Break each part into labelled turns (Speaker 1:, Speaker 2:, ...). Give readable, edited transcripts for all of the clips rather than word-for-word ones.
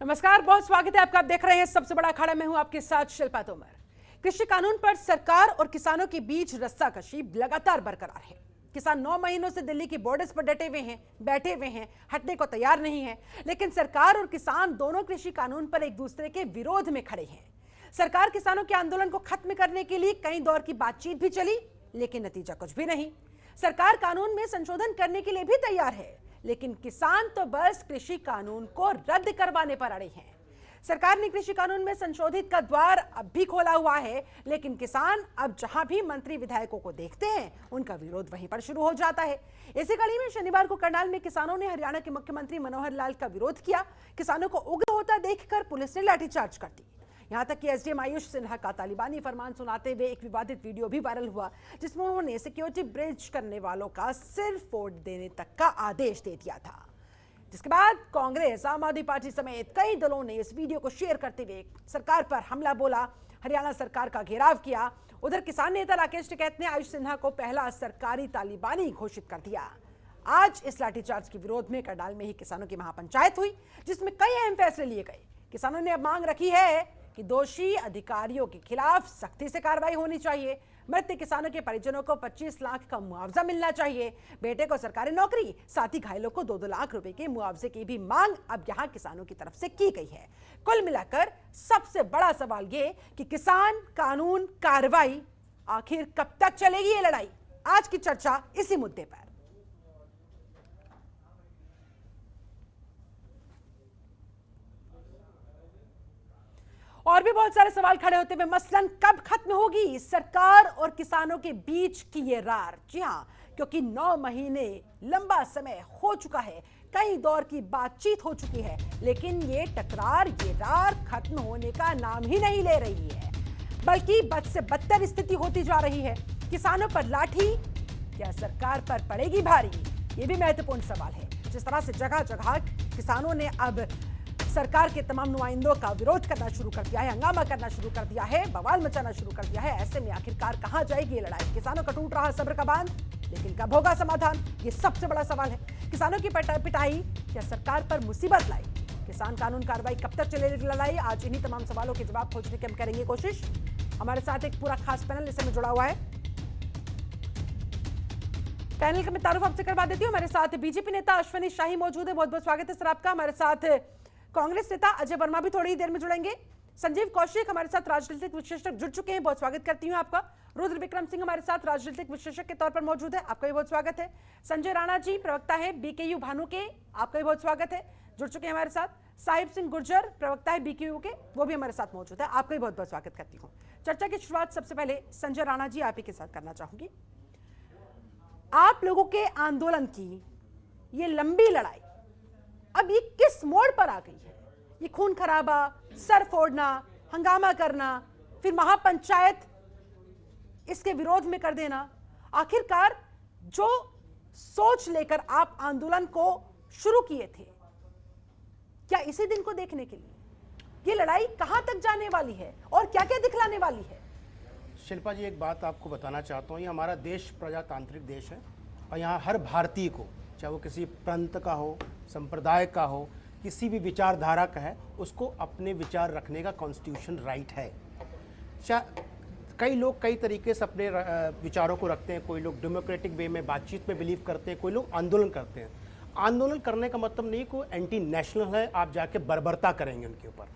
Speaker 1: नमस्कार, बहुत स्वागत है आपका। आप देख रहे हैं सबसे बड़ा अखाड़ा। मैं हूं आपके साथ शिल्पा तोमर। कृषि कानून पर सरकार और किसानों के बीच रस्साकशी लगातार बरकरार है। किसान 9 महीनों से दिल्ली की बॉर्डर्स पर बैठे हुए हैं, हटने को तैयार नहीं है। लेकिन सरकार और किसान दोनों कृषि कानून पर एक दूसरे के विरोध में खड़े हैं। सरकार किसानों के आंदोलन को खत्म करने के लिए कई दौर की बातचीत भी चली, लेकिन नतीजा कुछ भी नहीं। सरकार कानून में संशोधन करने के लिए भी तैयार है, लेकिन किसान तो बस कृषि कानून को रद्द करवाने पर अड़े हैं। सरकार ने कृषि कानून में संशोधित का द्वार अब भी खोला हुआ है, लेकिन किसान अब जहां भी मंत्री विधायकों को देखते हैं, उनका विरोध वहीं पर शुरू हो जाता है। इसी कड़ी में शनिवार को करनाल में किसानों ने हरियाणा के मुख्यमंत्री मनोहर लाल का विरोध किया। किसानों को उग्र होता देखकर पुलिस ने लाठीचार्ज कर दी। यहां तक कि एसडीएम आयुष सिन्हा का तालिबानी फरमान सुनाते हुए एक विवादित वीडियो भी वायरल हुआ, जिसमें उन्होंने सिक्योरिटी ब्रीच करने वालों का सिर फोड़ देने तक का आदेश दे दिया था। जिसके बाद कांग्रेस, आम आदमी पार्टी समेत कई दलों ने इस वीडियो को शेयर करते हुए सरकार पर हमला बोला, हरियाणा सरकार का घेराव किया। उधर किसान नेता राकेश टिकैत ने आयुष सिन्हा को पहला सरकारी तालिबानी घोषित कर दिया। आज इस लाठीचार्ज के विरोध में करनाल में ही किसानों की महापंचायत हुई, जिसमें कई अहम फैसले लिए गए। किसानों ने अब मांग रखी है कि दोषी अधिकारियों के खिलाफ सख्ती से कार्रवाई होनी चाहिए। मृत किसानों के परिजनों को 25 लाख का मुआवजा मिलना चाहिए। बेटे को सरकारी नौकरी, साथ ही घायलों को 2-2 लाख रुपए के मुआवजे की भी मांग अब यहां किसानों की तरफ से की गई है। कुल मिलाकर सबसे बड़ा सवाल ये कि किसान कानून कार्रवाई आखिर कब तक चलेगी ये लड़ाई। आज की चर्चा इसी मुद्दे पर। और भी बहुत सारे सवाल खड़े होते हुए, मसलन कब खत्म होगी सरकार और किसानों के बीच की ये रार। जी हां, क्योंकि 9 महीने लंबा समय हो चुका है, कई दौर की बातचीत हो चुकी है, लेकिन ये टकरार, ये रार खत्म होने का नाम ही नहीं ले रही है, बल्कि बद से बदतर स्थिति होती जा रही है। किसानों पर लाठी क्या सरकार पर पड़ेगी भारी, ये भी महत्वपूर्ण सवाल है। जिस तरह से जगह जगह किसानों ने अब सरकार के तमाम नुमाइंदों का विरोध करना शुरू कर दिया है, हंगामा करना शुरू कर दिया है, बवाल मचाना शुरू कर दिया है, ऐसे में आखिरकार कहां जाएगी ये लड़ाई। किसानों का टूट रहा सब्र का बांध, लेकिन कब होगा समाधान, ये सबसे बड़ा सवाल है। किसानों की पिटाई क्या सरकार पर मुसीबत लाई, किसान कानून कार्रवाई कब तक चलेगी लड़ाई। आज इन्हीं तमाम सवालों के जवाब खोजने की हम करेंगे कोशिश। हमारे साथ एक पूरा खास पैनल इस समय जुड़ा हुआ है। पैनल का मैं तारुफ आपसे करवा देती हूँ। हमारे साथ बीजेपी नेता अश्विनी शाही मौजूद है, बहुत बहुत स्वागत है सर आपका। हमारे साथ कांग्रेस नेता अजय वर्मा भी थोड़ी ही देर में जुड़ेंगे। संजीव कौशिक हमारे साथ राजनीतिक विश्लेषक जुड़ चुके हैं, बहुत स्वागत करती हूं आपका। रुद्र विक्रम सिंह हमारे साथ राजनीतिक विश्लेषक के तौर पर मौजूद है, आपका भी बहुत स्वागत है। संजय राणा जी प्रवक्ता है बीकेयू भानु के, आपका भी बहुत स्वागत है, जुड़ चुके हैं हमारे साथ। साहिब सिंह गुर्जर प्रवक्ता है बीकेयू के, वो भी हमारे साथ मौजूद है, आपका भी बहुत बहुत स्वागत करती हूँ। चर्चा की शुरुआत सबसे पहले संजय राणा जी आप ही के साथ करना चाहूंगी। आप लोगों के आंदोलन की ये लंबी लड़ाई अब ये किस मोड़ पर आ गई है? ये खून खराबा, सर फोड़ना, हंगामा करना, फिर महापंचायत इसके विरोध में कर देना, आखिरकार जो सोच लेकर आप आंदोलन को शुरू किए थे, क्या इसी दिन को देखने के लिए ये लड़ाई कहां तक जाने वाली है और क्या क्या दिखलाने वाली है?
Speaker 2: शिल्पा जी, एक बात आपको बताना चाहता हूँ, ये हमारा देश प्रजातांत्रिक देश है और यहाँ हर भारतीय को, चाहे वो किसी प्रांत का हो, संप्रदाय का हो, किसी भी विचारधारा का है, उसको अपने विचार रखने का कॉन्स्टिट्यूशन राइट है। कई लोग कई तरीके से अपने विचारों को रखते हैं। कोई लोग डेमोक्रेटिक वे में बातचीत में बिलीव करते हैं, कोई लोग आंदोलन करते हैं। आंदोलन करने का मतलब नहीं कोई एंटी नेशनल है, आप जाके बर्बरता करेंगे उनके ऊपर।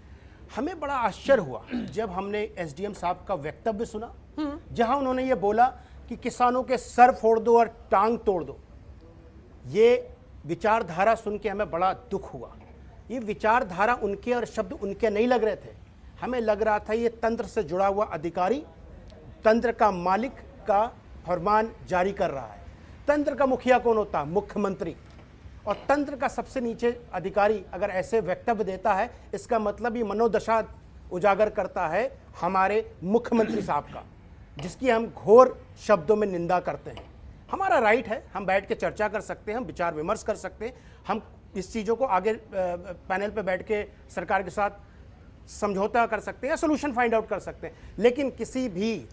Speaker 2: हमें बड़ा आश्चर्य हुआ जब हमने एसडीएम साहब का वक्तव्य सुना, जहां उन्होंने ये बोला कि किसानों के सर फोड़ दो और टांग तोड़ दो। ये विचारधारा सुन के हमें बड़ा दुख हुआ। ये विचारधारा उनके और शब्द उनके नहीं लग रहे थे, हमें लग रहा था ये तंत्र से जुड़ा हुआ अधिकारी, तंत्र का मालिक का फरमान जारी कर रहा है। तंत्र का मुखिया कौन होता है? मुख्यमंत्री। और तंत्र का सबसे नीचे अधिकारी अगर ऐसे वक्तव्य देता है, इसका मतलब ये मनोदशा उजागर करता है हमारे मुख्यमंत्री साहब का, जिसकी हम घोर शब्दों में निंदा करते हैं। हमारा राइट है, हम बैठ के चर्चा कर सकते हैं, हम विचार विमर्श कर सकते हैं, हम इस चीज़ों को आगे पैनल पे बैठ के सरकार के साथ समझौता कर सकते हैं या सोल्यूशन फाइंड आउट कर सकते हैं। लेकिन किसी भी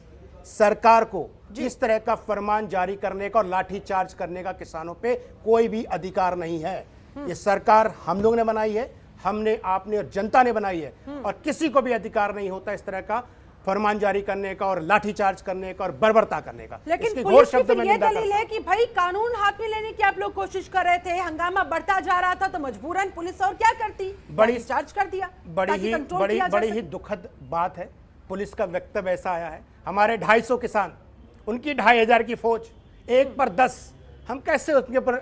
Speaker 2: सरकार को इस तरह का फरमान जारी करने का और लाठी चार्ज करने का किसानों पे कोई भी अधिकार नहीं है। ये सरकार हम लोग ने बनाई है, हमने, आपने और जनता ने बनाई है, और किसी को भी अधिकार नहीं होता इस तरह का फरमान जारी करने का और लाठीचार्ज करने का और बर्बरता करने का।
Speaker 1: लेकिन
Speaker 2: इसकी
Speaker 1: पुलिस की
Speaker 2: शब्द
Speaker 1: फिर
Speaker 2: में
Speaker 1: ये
Speaker 2: निंदा
Speaker 1: दलील है कि भाई कानून हाथ में लेने की आप लोग कोशिश कर रहे थे, हंगामा बढ़ता जा रहा था तो मजबूरन पुलिस और क्या करती,
Speaker 2: बड़ी
Speaker 1: चार्ज कर दिया,
Speaker 2: बड़ी ही दुखद बात है। पुलिस का वक्तव्य ऐसा आया है, हमारे 250 किसान, उनकी 2500 की फौज, 1 पर 10, हम कैसे उसके ऊपर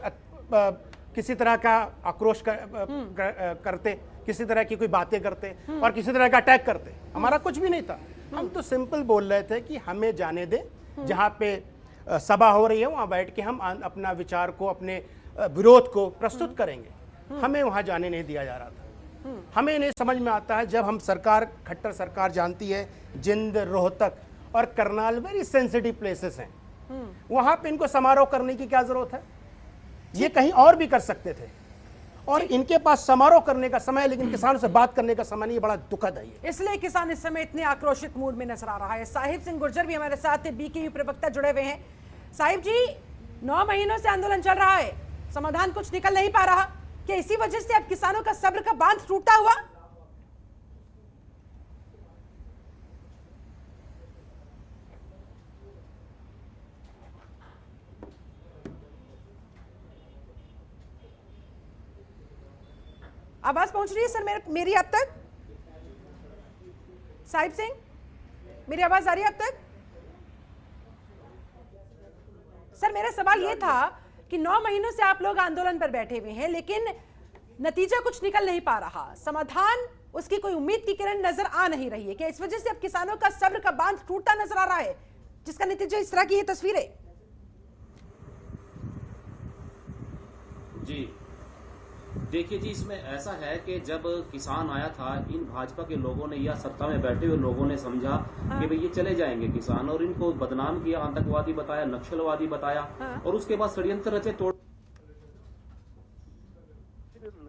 Speaker 2: किसी तरह का आक्रोश करते, किसी तरह की कोई बातें करते और किसी तरह का अटैक करते। हमारा कुछ भी नहीं था, हम तो सिंपल बोल रहे थे कि हमें जाने दे, जहाँ पे सभा हो रही है वहाँ बैठ के हम अपना विचार को, अपने विरोध को प्रस्तुत करेंगे। हमें वहाँ जाने नहीं दिया जा रहा था। हमें नहीं समझ में आता है, जब हम सरकार, खट्टर सरकार जानती है जिंद, रोहतक और करनाल वेरी सेंसिटिव प्लेसेस हैं, वहाँ पे इनको समारोह करने की क्या जरूरत है? ये कहीं और भी कर सकते थे, और इनके पास समारोह करने का समय है, लेकिन किसानों से बात करने का समय नहीं। बड़ा दुखद है ये।
Speaker 1: इसलिए किसान इस समय इतने आक्रोशित मूड में नजर आ रहा है। साहिब सिंह गुर्जर भी हमारे साथ बीकेयू प्रवक्ता जुड़े हुए हैं। साहिब जी, 9 महीनों से आंदोलन चल रहा है, समाधान कुछ निकल नहीं पा रहा, क्या इसी वजह से अब किसानों का सब्र का बांध टूटा हुआ? आवाज पहुंच रही है सर मेरी अब तक? साहिब सिंह, मेरी आवाज आ रही है अब तक? सर, मेरा सवाल ये था कि 9 महीनों से आप लोग आंदोलन पर बैठे हुए हैं, लेकिन नतीजा कुछ निकल नहीं पा रहा, समाधान, उसकी कोई उम्मीद की किरण नजर आ नहीं रही है। क्या इस वजह से अब किसानों का सब्र का बांध टूटता नजर आ रहा है, जिसका नतीजा इस तरह की ये तस्वीरें?
Speaker 3: जी देखिए जी, इसमें ऐसा है कि जब किसान आया था, इन भाजपा के लोगों ने या सत्ता में बैठे हुए लोगों ने समझा कि भाई ये चले जाएंगे किसान, और इनको बदनाम किया, आतंकवादी बताया, नक्सलवादी बताया, और उसके बाद षड्यंत्र रचे, तोड़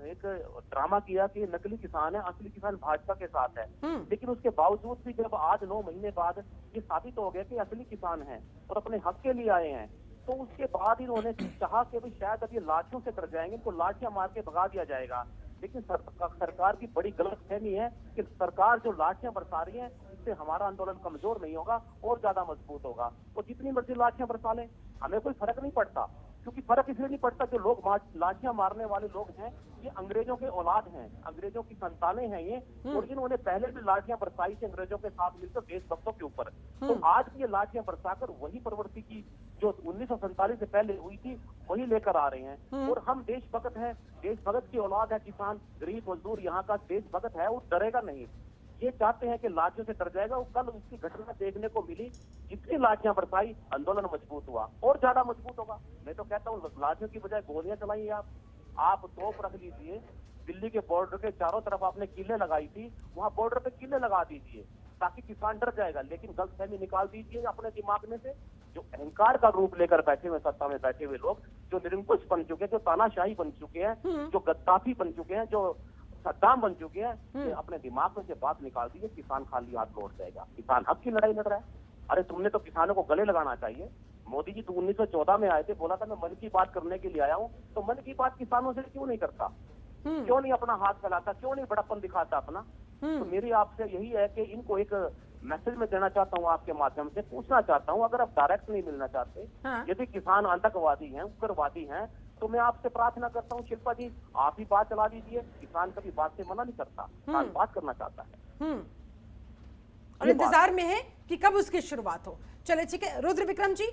Speaker 4: एक ड्रामा किया कि नकली किसान है, असली किसान भाजपा के साथ है। लेकिन उसके बावजूद भी जब आज 9 महीने बाद ये साबित हो गया कि असली किसान है और अपने हक के लिए आए हैं, तो उसके बाद इन्होंने चाहा कि भाई शायद अब ये लाठियों से डर जाएंगे, इनको लाठियां मार के भगा दिया जाएगा। लेकिन सरकार की बड़ी गलतफहमी है कि सरकार जो लाठियां बरसा रही है, इससे हमारा आंदोलन कमजोर नहीं होगा और ज्यादा मजबूत होगा। वो जितनी मर्जी लाठियां बरसा लें, हमें कोई फर्क नहीं पड़ता, क्योंकि फर्क इसलिए नहीं पड़ता जो लोग लाठियां मारने वाले लोग हैं ये अंग्रेजों के औलाद हैं, अंग्रेजों की संतानें हैं ये, और इन्होंने पहले भी लाठियां बरसाई थी अंग्रेजों के साथ मिलकर देशभक्तों के ऊपर। तो आज भी ये लाठियां बरसाकर वही प्रवृत्ति की जो 1947 से पहले हुई थी वही लेकर आ रहे हैं। और हम देशभक्त हैं, देशभक्त की औलाद है किसान, गरीब मजदूर यहाँ का देशभक्त है, वो डरेगा नहीं। ये चाहते हैं कि लाठियों से डर जाएगा। वो कल उसकी घटना देखने को मिली, जितनी लाठियां बरसाई आंदोलन मजबूत हुआ और ज्यादा मजबूत होगा। मैं तो कहता हूँ लाठियों की बजाय गोलियां चलाइए, आप तोप रख लीजिए। दिल्ली के बॉर्डर के चारों तरफ आपने किले लगाई थी, वहां बॉर्डर पे किले लगा दीजिए ताकि किसान डर जाएगा। लेकिन गलतफहमी निकाल दीजिए अपने दिमाग में से। जो अहंकार का रूप लेकर बैठे हुए सत्ता में बैठे हुए लोग, जो निरंकुश बन चुके हैं, जो तानाशाही बन चुके हैं, जो गद्दाफी बन चुके हैं, जो सद्दाम बन चुके हैं, अपने दिमाग में से बात निकाल दीजिए। किसान खाली हाथ लौट जाएगा। किसान हक की लड़ाई लड़ रहा है। अरे तुमने तो किसानों को गले लगाना चाहिए। मोदी जी तो 1914 में आए थे, बोला था मैं मन की बात करने के लिए आया हूँ, तो मन की बात किसानों से क्यों नहीं करता? क्यों नहीं अपना हाथ फैलाता? क्यों नहीं बड़ापन दिखाता अपना? तो मेरी आपसे यही है कि इनको एक मैसेज में देना चाहता हूँ, आपके माध्यम से पूछना चाहता हूँ, अगर आप डायरेक्ट नहीं मिलना चाहते, यदि किसान आतंकवादी हैं, उग्रवादी हैं, तो मैं आपसे प्रार्थना करता हूँ शिल्पा जी, आप ही बात चला दीजिए। किसान कभी बात से मना नहीं करता, किसान बात करना चाहता है
Speaker 1: और इंतजार में है कि कब उसकी शुरुआत हो। चले ठीक है, रुद्र विक्रम जी,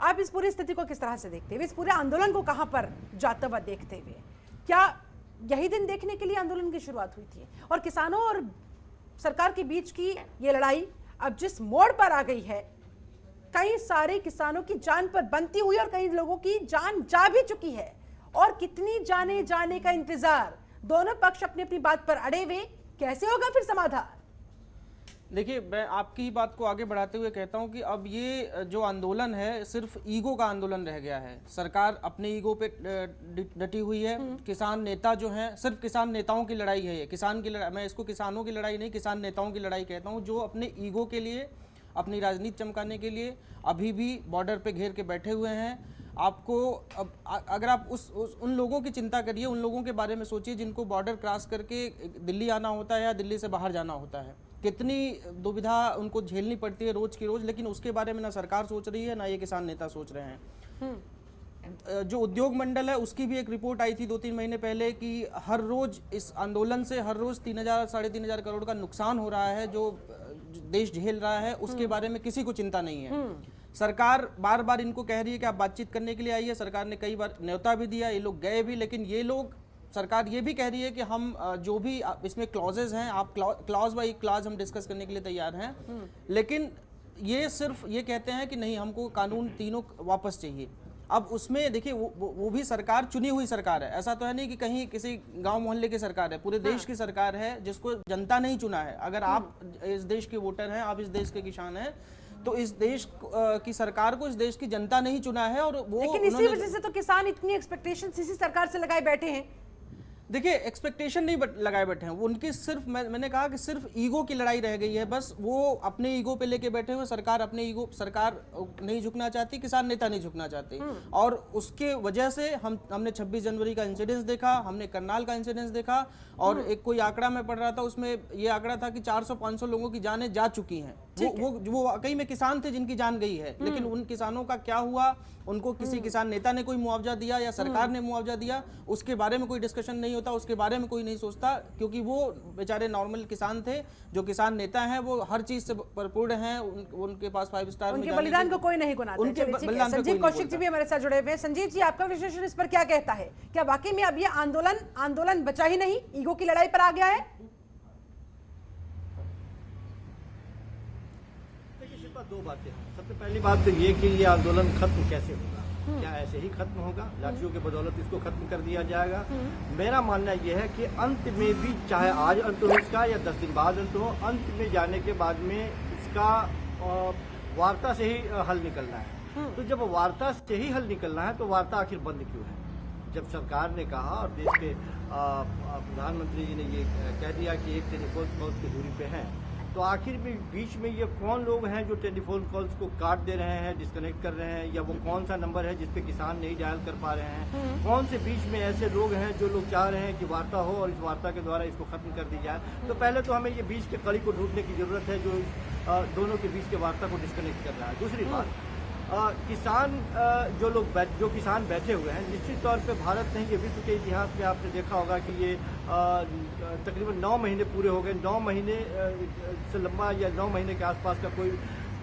Speaker 1: आप इस पूरी स्थिति को किस तरह से देखते हुए, इस पूरे आंदोलन को कहां पर जाता हुआ देखते हुए, क्या यही दिन देखने के लिए आंदोलन की शुरुआत हुई थी और किसानों और सरकार के बीच की ये लड़ाई अब जिस मोड़ पर आ गई है, कई सारे किसानों की जान पर बनती हुई और कई लोगों की जान जा भी चुकी है, और कितनी जाने जाने का इंतजार, दोनों पक्ष अपनी अपनी बात पर अड़े हुए, कैसे होगा फिर समाधान?
Speaker 5: देखिए, मैं आपकी ही बात को आगे बढ़ाते हुए कहता हूं कि अब ये जो आंदोलन है सिर्फ ईगो का आंदोलन रह गया है। सरकार अपने ईगो पे डटी हुई है। किसान नेता जो हैं, सिर्फ किसान नेताओं की लड़ाई है ये, किसान की लड़ाई, मैं इसको किसानों की लड़ाई नहीं, किसान नेताओं की लड़ाई कहता हूं, जो अपने ईगो के लिए, अपनी राजनीति चमकाने के लिए अभी भी बॉर्डर पे घेर के बैठे हुए हैं। आपको अब अगर आप उन लोगों की चिंता करिए, उन लोगों के बारे में सोचिए जिनको बॉर्डर क्रॉस करके दिल्ली आना होता है या दिल्ली से बाहर जाना होता है, कितनी दुविधा उनको झेलनी पड़ती है रोज की रोज, लेकिन उसके बारे में ना सरकार सोच रही है ना ये किसान नेता सोच रहे हैं। जो उद्योग मंडल है उसकी भी एक रिपोर्ट आई थी 2-3 महीने पहले कि हर रोज इस आंदोलन से हर रोज 3,000 साढ़े 3,000 करोड़ का नुकसान हो रहा है जो देश झेल रहा है, उसके बारे में किसी को चिंता नहीं है। सरकार बार बार इनको कह रही है कि आप बातचीत करने के लिए आइए, सरकार ने कई बार न्योता भी दिया, ये लोग गए भी, लेकिन ये लोग सरकार ये भी कह रही है कि हम जो भी इसमें क्लॉजेज हैं, आप क्लॉज बाई क्लॉज हम डिस्कस करने के लिए तैयार हैं, लेकिन ये सिर्फ ये कहते हैं कि नहीं हमको कानून तीनों वापस चाहिए। अब उसमें देखिए वो भी सरकार चुनी हुई सरकार है, ऐसा तो है नहीं कि कहीं किसी गांव मोहल्ले की सरकार है, पूरे देश की सरकार है जिसको जनता नहीं चुना है। अगर आप इस देश के वोटर हैं, आप इस देश के किसान हैं, तो इस देश की सरकार को इस देश की जनता नहीं चुना है। और वो
Speaker 1: लेकिन इसी वजह से तो किसान इतनी एक्सपेक्टेशन इसी सरकार से लगाए बैठे हैं।
Speaker 5: देखिए एक्सपेक्टेशन नहीं लगाए बैठे हैं वो, उनकी सिर्फ मैंने कहा कि सिर्फ ईगो की लड़ाई रह गई है, बस वो अपने ईगो पे लेके बैठे हुए। सरकार नहीं झुकना चाहती, किसान नेता नहीं झुकना चाहते, और उसके वजह से हमने 26 जनवरी का इंसिडेंस देखा, हमने करनाल का इंसिडेंस देखा, और एक कोई आंकड़ा मैं पढ़ रहा था, उसमें ये आंकड़ा था कि 400-500 लोगों की जानें जा चुकी हैं। वो वाकई में किसान थे जिनकी जान गई है, लेकिन उन किसानों का क्या हुआ, उनको किसी किसान नेता ने कोई मुआवजा दिया या सरकार ने मुआवजा दिया, उसके बारे में कोई डिस्कशन नहीं होता, उसके बारे में कोई नहीं सोचता, क्योंकि वो बेचारे नॉर्मल किसान थे। जो किसान नेता हैं वो हर चीज से भरपूर हैं, उनके पास 5 स्टार
Speaker 1: उनके बलिदान को कोई नहीं गुनाता।
Speaker 5: उनके बलिदान पे
Speaker 1: संजीव कौशिक जी भी हमारे साथ जुड़े हुए हैं। संजीव जी, आपका विश्लेषण इस पर क्या कहता है? क्या वाकई में अब ये आंदोलन बचा ही नहीं, ईगो की लड़ाई पर आ गया है?
Speaker 6: देखिए शिल्पा, 2 बातें हैं। सबसे पहली बात तो ये कि ये आंदोलन खत्म कैसे होगा, क्या ऐसे ही खत्म होगा, लाठियों के बदौलत इसको खत्म कर दिया जाएगा? मेरा मानना यह है कि अंत में भी, चाहे आज अंत हो इसका या 10 दिन बाद अंत हो, अंत में जाने के बाद में इसका वार्ता से ही हल निकलना है। तो जब वार्ता से ही हल निकलना है तो वार्ता आखिर बंद क्यों है? जब सरकार ने कहा और देश के प्रधानमंत्री जी ने ये कह दिया कि एक टेलीफोन कॉल की दूरी पे हैं, तो आखिर में बीच में ये कौन लोग हैं जो टेलीफोन कॉल्स को काट दे रहे हैं, डिस्कनेक्ट कर रहे हैं, या वो कौन सा नंबर है जिसपे किसान नहीं डायल कर पा रहे हैं? कौन से बीच में ऐसे लोग हैं जो लोग चाह रहे हैं कि वार्ता हो और इस वार्ता के द्वारा इसको खत्म कर दी जाए? तो पहले तो हमें ये बीच के कड़ी को ढूंढने की जरूरत है जो दोनों के बीच के वार्ता को डिस्कनेक्ट कर रहा है। दूसरी बात, किसान जो किसान बैठे हुए हैं, निश्चित तौर पे भारत नहीं, ये विश्व के इतिहास में आपने देखा होगा कि ये तकरीबन 9 महीने पूरे हो गए, 9 महीने से लंबा या 9 महीने के आसपास का कोई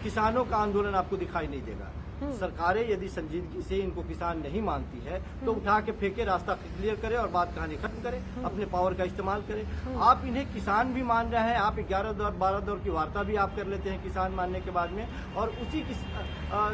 Speaker 6: किसानों का आंदोलन आपको दिखाई नहीं देगा। सरकारें यदि संजीदगी से इनको किसान नहीं मानती है तो उठा के फेंके, रास्ता क्लियर करे और बात कहानी खत्म करे, अपने पावर का इस्तेमाल करे। आप इन्हें किसान भी मान रहे हैं, आप 11 दौर 12 दौर की वार्ता भी आप कर लेते हैं किसान मानने के बाद में, और उसी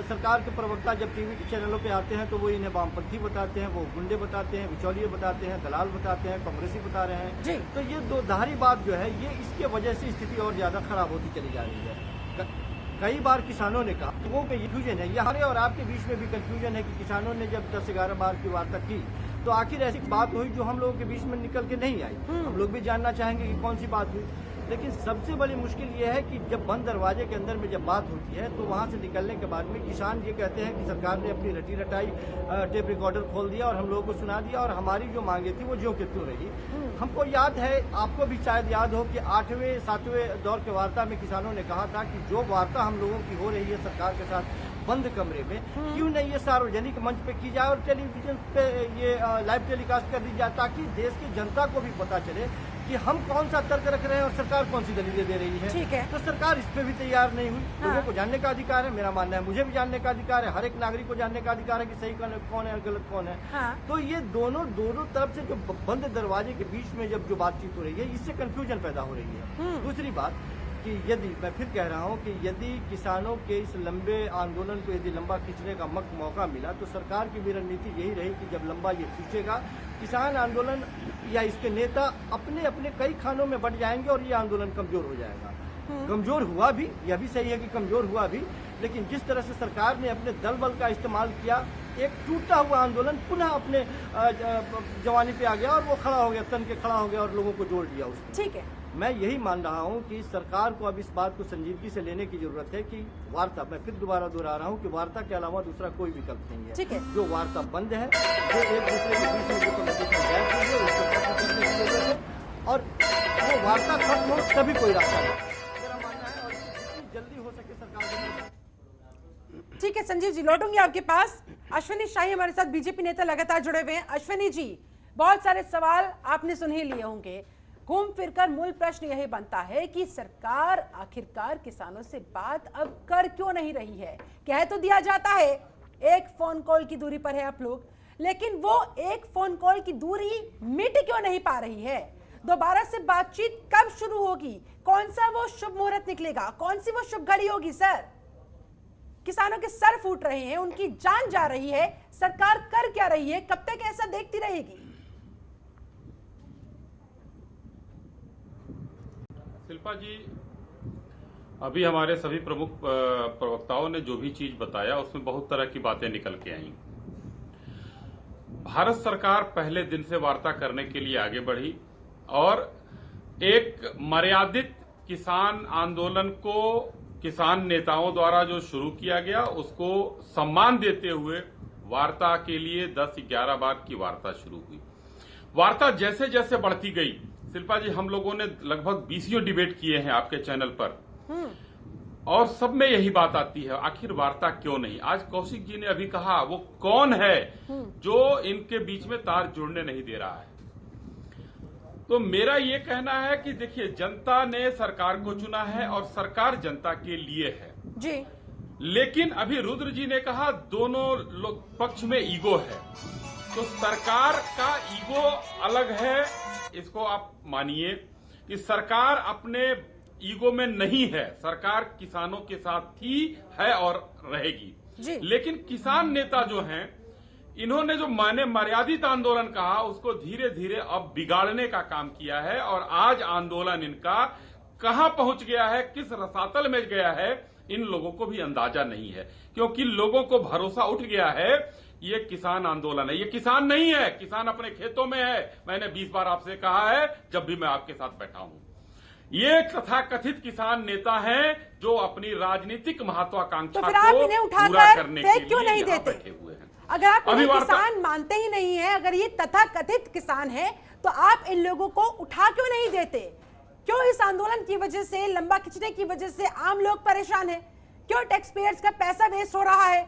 Speaker 6: सरकार के प्रवक्ता जब टीवी के चैनलों पे आते हैं तो वो इन्हें वामपंथी बताते हैं, वो गुंडे बताते हैं, बिचौलिए बताते हैं, दलाल बताते हैं, कांग्रेसी बता रहे हैं। तो ये दो धारी बात जो है, ये इसके वजह से स्थिति और ज्यादा खराब होती चली जा रही है। कई बार किसानों ने कहा, लोगों में कंफ्यूजन है, हमारे और आपके बीच में भी कंफ्यूजन है कि किसानों ने जब 10-11 बार की वार्ता की तो आखिर ऐसी बात हुई जो हम लोगों के बीच में निकल के नहीं आई। हम लोग भी जानना चाहेंगे कि कौन सी बात हुई, लेकिन सबसे बड़ी मुश्किल ये है कि जब बंद दरवाजे के अंदर में जब बात होती है तो वहाँ से निकलने के बाद में किसान ये कहते हैं कि सरकार ने अपनी रटी रटाई टेप रिकॉर्डर खोल दिया और हम लोगों को सुना दिया और हमारी जो मांगे थी वो ज्यों की त्यों रही। हमको याद है, आपको भी शायद याद हो कि 8वें 7वें दौर के वार्ता में किसानों ने कहा था कि जो वार्ता हम लोगों की हो रही है सरकार के साथ बंद कमरे में, क्यों नहीं ये सार्वजनिक मंच पे की जाए और टेलीविजन पे ये लाइव टेलीकास्ट कर दी जाए, ताकि देश की जनता को भी पता चले कि हम कौन सा तर्क रख रहे हैं और सरकार कौन सी दलीलें दे रही है।
Speaker 1: ठीक है।
Speaker 6: तो सरकार इस पे भी तैयार नहीं हुई। लोगों को जानने का अधिकार है, मेरा मानना है, मुझे भी जानने का अधिकार है, हर एक नागरिक को जानने का अधिकार है कि सही कौन है और गलत कौन है। तो ये दोनों तरफ से जो बंद दरवाजे के बीच में जब जो बातचीत हो रही है, इससे कंफ्यूजन पैदा हो रही है। दूसरी बात कि यदि, मैं फिर कह रहा हूं कि यदि किसानों के इस लंबे आंदोलन को यदि लंबा खींचने का मौका मिला तो सरकार की भी रणनीति यही रही कि जब लंबा ये खींचेगा, किसान आंदोलन या इसके नेता अपने अपने कई खानों में बट जाएंगे और ये आंदोलन कमजोर हो जाएगा। कमजोर हुआ भी, यह भी सही है कि कमजोर हुआ भी, लेकिन जिस तरह से सरकार ने अपने दल बल का इस्तेमाल किया एक टूटा हुआ आंदोलन पुनः अपने जवानी पे आ गया और वो खड़ा हो गया, तन के खड़ा हो गया और लोगों को जोड़ दिया उसने।
Speaker 1: ठीक है,
Speaker 6: मैं यही मान रहा हूं कि सरकार को अब इस बात को संजीदगी से लेने की जरूरत है कि वार्ता, मैं फिर दोबारा दोहरा रहा हूं कि वार्ता के अलावा दूसरा कोई विकल्प नहीं है।
Speaker 1: ठीक है।
Speaker 6: जो वार्ता बंद है, जो एक दूसरे के बीच में जो कम्युनिकेशन गैप हुई है उसको खत्म करने की जरूरत है और वो वार्ता खत्म हो तभी कोई रास्ता है, मेरा मानना है। और जितनी जल्दी हो सके सरकार को।
Speaker 1: ठीक है संजीव जी, लौटूंगी आपके पास। अश्विनी शाही हमारे साथ बीजेपी नेता लगातार जुड़े हुए हैं। अश्विनी जी, बहुत सारे सवाल आपने सुन ही लिए होंगे। घूम फिरकर मूल प्रश्न यही बनता है कि सरकार आखिरकार किसानों से बात अब कर क्यों नहीं रही है। कह तो दिया जाता है एक फोन कॉल की दूरी पर है आप लोग, लेकिन वो एक फोन कॉल की दूरी मिट क्यों नहीं पा रही है। दोबारा से बातचीत कब शुरू होगी, कौन सा वो शुभ मुहूर्त निकलेगा, कौन सी वो शुभ घड़ी होगी। सर, किसानों के सर फूट रहे हैं, उनकी जान जा रही है, सरकार कर क्या रही है, कब तक ऐसा देखती रहेगी।
Speaker 7: शिल्पा जी, अभी हमारे सभी प्रमुख प्रवक्ताओं ने जो भी चीज बताया उसमें बहुत तरह की बातें निकल के आई। भारत सरकार पहले दिन से वार्ता करने के लिए आगे बढ़ी और एक मर्यादित किसान आंदोलन को किसान नेताओं द्वारा जो शुरू किया गया उसको सम्मान देते हुए वार्ता के लिए 10-11 बार की वार्ता शुरू हुई। वार्ता जैसे जैसे बढ़ती गई, शिल्पा जी, हम लोगों ने लगभग 20 डिबेट किए हैं आपके चैनल पर और सब में यही बात आती है, आखिर वार्ता क्यों नहीं। आज कौशिक जी ने अभी कहा वो कौन है जो इनके बीच में तार जुड़ने नहीं दे रहा है। तो मेरा ये कहना है कि देखिए, जनता ने सरकार को चुना है और सरकार जनता के लिए है
Speaker 1: जी,
Speaker 7: लेकिन अभी रुद्र जी ने कहा दोनों पक्ष में ईगो है, तो सरकार का ईगो अलग है। इसको आप मानिए कि सरकार अपने ईगो में नहीं है, सरकार किसानों के साथ थी, है और रहेगी
Speaker 1: जी।
Speaker 7: लेकिन किसान नेता जो हैं, इन्होंने जो माने मर्यादित आंदोलन कहा उसको धीरे धीरे अब बिगाड़ने का काम किया है और आज आंदोलन इनका कहां पहुंच गया है, किस रसातल में गया है, इन लोगों को भी अंदाजा नहीं है, क्योंकि लोगों को भरोसा उठ गया है ये किसान आंदोलन है। ये किसान नहीं है, किसान अपने खेतों में है। मैंने 20 बार आपसे कहा है जब भी मैं आपके साथ बैठा हूं। ये तथाकथित किसान नेता हैं जो अपनी राजनीतिक महत्वाकांक्षा को पूरा करने के लिए
Speaker 1: नहीं
Speaker 7: यहाँ
Speaker 1: देते
Speaker 7: बैठे हुए हैं।
Speaker 1: अगर आप इन्हें किसान मानते ही नहीं है, अगर ये तथाकथित किसान है, तो आप इन लोगों को उठा क्यों नहीं देते। क्यों इस आंदोलन की वजह से, लंबा खिंचने की वजह से आम लोग परेशान है, क्यों टैक्स पेयर्स का पैसा वेस्ट हो रहा है,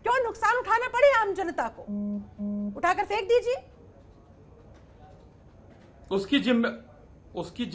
Speaker 1: क्यों नुकसान उठाना पड़े आम जनता को। उठाकर फेंक दीजिए।
Speaker 7: उसके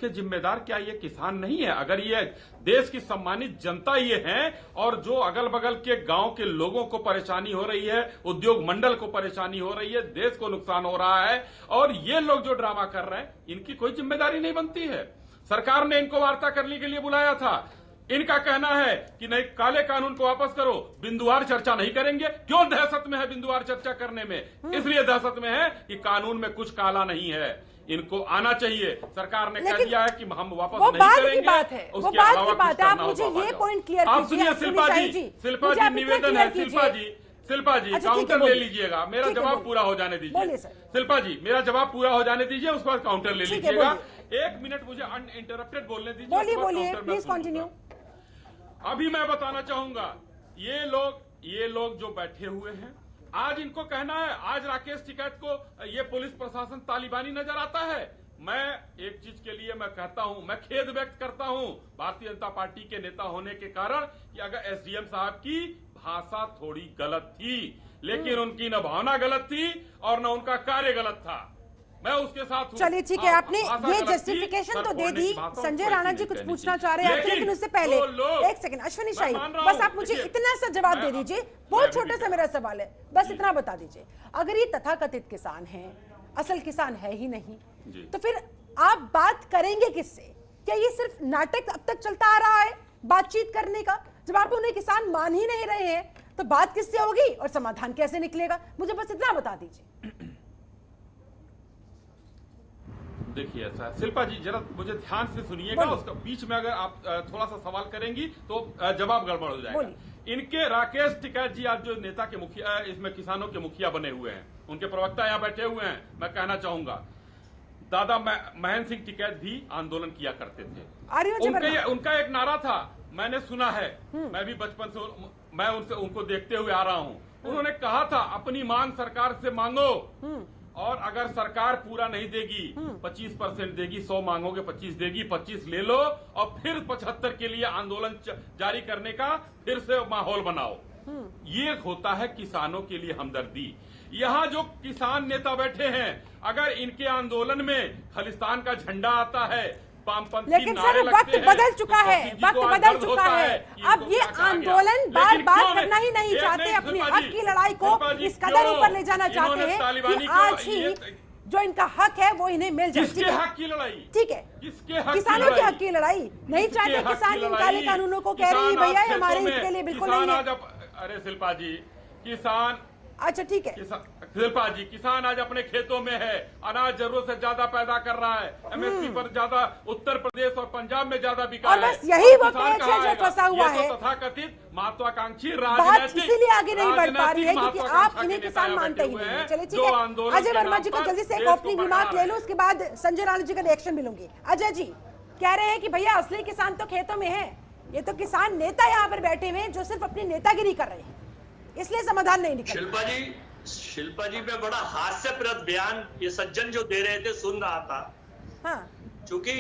Speaker 7: जिम्मेदार क्या ये किसान नहीं है। अगर ये देश की सम्मानित जनता ये हैं और जो अगल बगल के गांव के लोगों को परेशानी हो रही है, उद्योग मंडल को परेशानी हो रही है, देश को नुकसान हो रहा है और ये लोग जो ड्रामा कर रहे हैं, इनकी कोई जिम्मेदारी नहीं बनती है। सरकार ने इनको वार्ता करने के लिए बुलाया था, इनका कहना है कि नहीं, काले कानून को वापस करो, बिंदुवार चर्चा नहीं करेंगे। क्यों दहशत में है बिंदुवार चर्चा करने में? इसलिए दहशत में है कि कानून में कुछ काला नहीं है। इनको आना चाहिए। सरकार ने कह दिया है कि हम वापस नहीं करेंगे।
Speaker 1: बात है, वो बात की बात है। आप मुझे ये पॉइंट क्लियर कीजिए।
Speaker 7: आप सुनिए शिल्पा जी निवेदन है, शिल्पा जी काउंटर ले लीजिएगा, मेरा जवाब पूरा हो जाने दीजिए। शिल्पा जी मेरा जवाब पूरा हो जाने दीजिए, उसके बाद काउंटर ले लीजिएगा। 1 मिनट मुझे अनइंटरप्टेड बोलने दीजिए।
Speaker 1: बोलिए प्लीज कंटिन्यू।
Speaker 7: अभी मैं बताना चाहूंगा, ये लोग जो बैठे हुए हैं, आज इनको कहना है, आज राकेश टिकैत को ये पुलिस प्रशासन तालिबानी नजर आता है। मैं एक चीज के लिए मैं कहता हूं, मैं खेद व्यक्त करता हूं भारतीय जनता पार्टी के नेता होने के कारण कि अगर एसडीएम साहब की भाषा थोड़ी गलत थी, लेकिन उनकी न भावना गलत थी और न उनका कार्य गलत था। मैं उसके साथ।
Speaker 1: चलिए ठीक है, आपने ये जस्टिफिकेशन तो दे दी। संजय राणा जी कुछ पूछना चाह रहे हैं, लेकिन उससे पहले एक सेकंड, अश्विनी शाही, बस आप मुझे इतना सा जवाब दे दीजिए। बहुत छोटा सा मेरा सवाल है, बस इतना बता दीजिए। अगर ये तथाकथित किसान हैं, असल किसान है ही नहीं, तो फिर आप बात करेंगे किससे? क्या ये सिर्फ नाटक अब तक चलता आ रहा है बातचीत करने का? जब आप उन्हें किसान मान ही नहीं रहे हैं तो बात किससे होगी और समाधान कैसे निकलेगा? मुझे बस इतना बता दीजिए।
Speaker 7: देखिए ऐसा, शिल्पा जी जरा मुझे ध्यान से सुनिएगा, उसका बीच में अगर आप थोड़ा सा सवाल करेंगी तो जवाब गड़बड़ हो जाएगा। इनके राकेश टिकैत जी आज जो नेता के मुखिया, इसमें किसानों के मुखिया बने हुए हैं, उनके प्रवक्ता यहाँ बैठे हुए हैं। मैं कहना चाहूंगा दादा महेंद्र सिंह टिकैत भी आंदोलन किया करते थे। उनका एक नारा था, मैंने सुना है, मैं भी बचपन से मैं उनको देखते हुए आ रहा हूं। उन्होंने कहा था अपनी मांग सरकार से मांगो, और अगर सरकार पूरा नहीं देगी 25% देगी, 100 मांगोगे 25 देगी, 25 ले लो और फिर 75 के लिए आंदोलन जारी करने का फिर से माहौल बनाओ। ये होता है किसानों के लिए हमदर्दी। यहाँ जो किसान नेता बैठे हैं, अगर इनके आंदोलन में खालिस्तान का झंडा आता है,
Speaker 1: लेकिन सर वक्त बदल चुका है, वक्त बदल चुका है। अब ये आंदोलन बार बार करना ही नहीं चाहते, अपनी हक की लड़ाई को इस कदर ऊपर ले जाना चाहते हैं कि आज ही जो इनका हक है वो इन्हें मिल जाए।
Speaker 7: किसके हक की लड़ाई?
Speaker 1: ठीक है, किसानों के हक की लड़ाई नहीं चाहते किसान इन काले कानूनों को, कह रही है भैया हमारे हित के लिए बिल्कुल नहीं है।
Speaker 7: अरे शिल्पा जी, किसान,
Speaker 1: अच्छा ठीक है
Speaker 7: शिल्पा जी, किसान आज अपने खेतों में है, अनाज जरूरत से ज्यादा पैदा कर रहा है, एमएसपी पर ज्यादा उत्तर प्रदेश और पंजाब में ज्यादा बिका है।
Speaker 1: बस यही वो पेच है जो फंसा हुआ है।
Speaker 7: तथाकथित महत्वाकांक्षी
Speaker 1: राजनीतिक इसीलिए आगे नहीं बढ़ पा रही है क्योंकि आप इन्हें किसान मानते ही नहीं। चलिए ठीक है, अजय वर्मा जी को जल्दी से एक ओपनिंग रिमार्क ले लो, उसके बाद संजय राणा जी का रिएक्शन भी लूंगी। अजय जी कह रहे हैं कि भैया असली किसान तो खेतों में है, ये तो किसान नेता यहाँ पर बैठे हुए हैं जो सिर्फ अपनी नेतागिरी कर रहे हैं, इसलिए समाधान नहीं निकल।
Speaker 8: शिल्पा जी में बड़ा हास्यप्रद बयान ये सज्जन जो दे रहे थे सुन रहा था।
Speaker 1: हाँ।
Speaker 8: चूंकि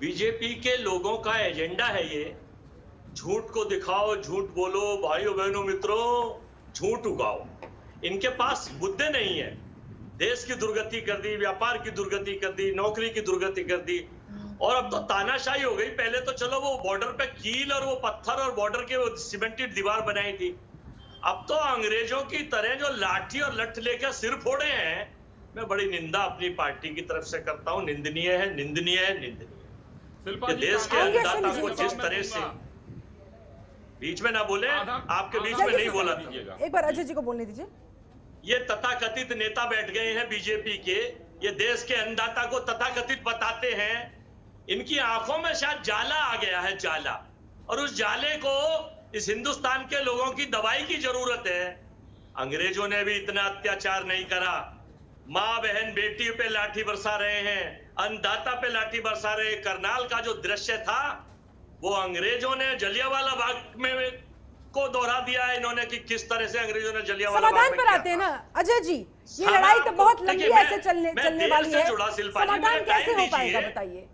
Speaker 8: बीजेपी के लोगों का एजेंडा है ये, झूठ को दिखाओ, झूठ बोलो, भाइयों बहनों मित्रों झूठ उगाओ। इनके पास मुद्दे नहीं है, देश की दुर्गति कर दी, व्यापार की दुर्गति कर दी, नौकरी की दुर्गति कर दी, और अब तो तानाशाही हो गई। पहले तो चलो वो बॉर्डर पे कील और वो पत्थर और बॉर्डर के वो सीमेंटेड दीवार बनाई थी, अब तो अंग्रेजों की तरह जो लाठी और लठ लेकर सिर फोड़े हैं। मैं बड़ी निंदा अपनी पार्टी की तरफ से करता हूं, निंदनीय है, निंदनीय है, निंदनीय है। देश के अन्नदाता को जिस तरह से, बीच में ना बोले, आपके बीच में नहीं बोला था,
Speaker 1: एक बार अजय जी को बोलने दीजिए।
Speaker 8: ये तथाकथित नेता बैठ गए हैं बीजेपी के, ये देश के अन्नदाता को तथाकथित बताते हैं। इनकी आंखों में शायद जाला आ गया है, जाला, और उस जाले को इस हिंदुस्तान के लोगों की दवाई की जरूरत है। अंग्रेजों ने भी इतना अत्याचार नहीं करा, माँ बहन बेटी पे लाठी बरसा रहे हैं, अन्नदाता पे लाठी बरसा रहे हैं। करनाल का जो दृश्य था वो अंग्रेजों ने जलियांवाला बाग में को दोहरा दिया है इन्होंने, कि किस तरह से अंग्रेजों ने जलियांवाला बाग में
Speaker 1: समाधान पर आते हैं ना अजय जी, ये लड़ाई तो बहुत लंबी ऐसे चलने वाली है, समाधान कैसे हो पाएगा बताइए?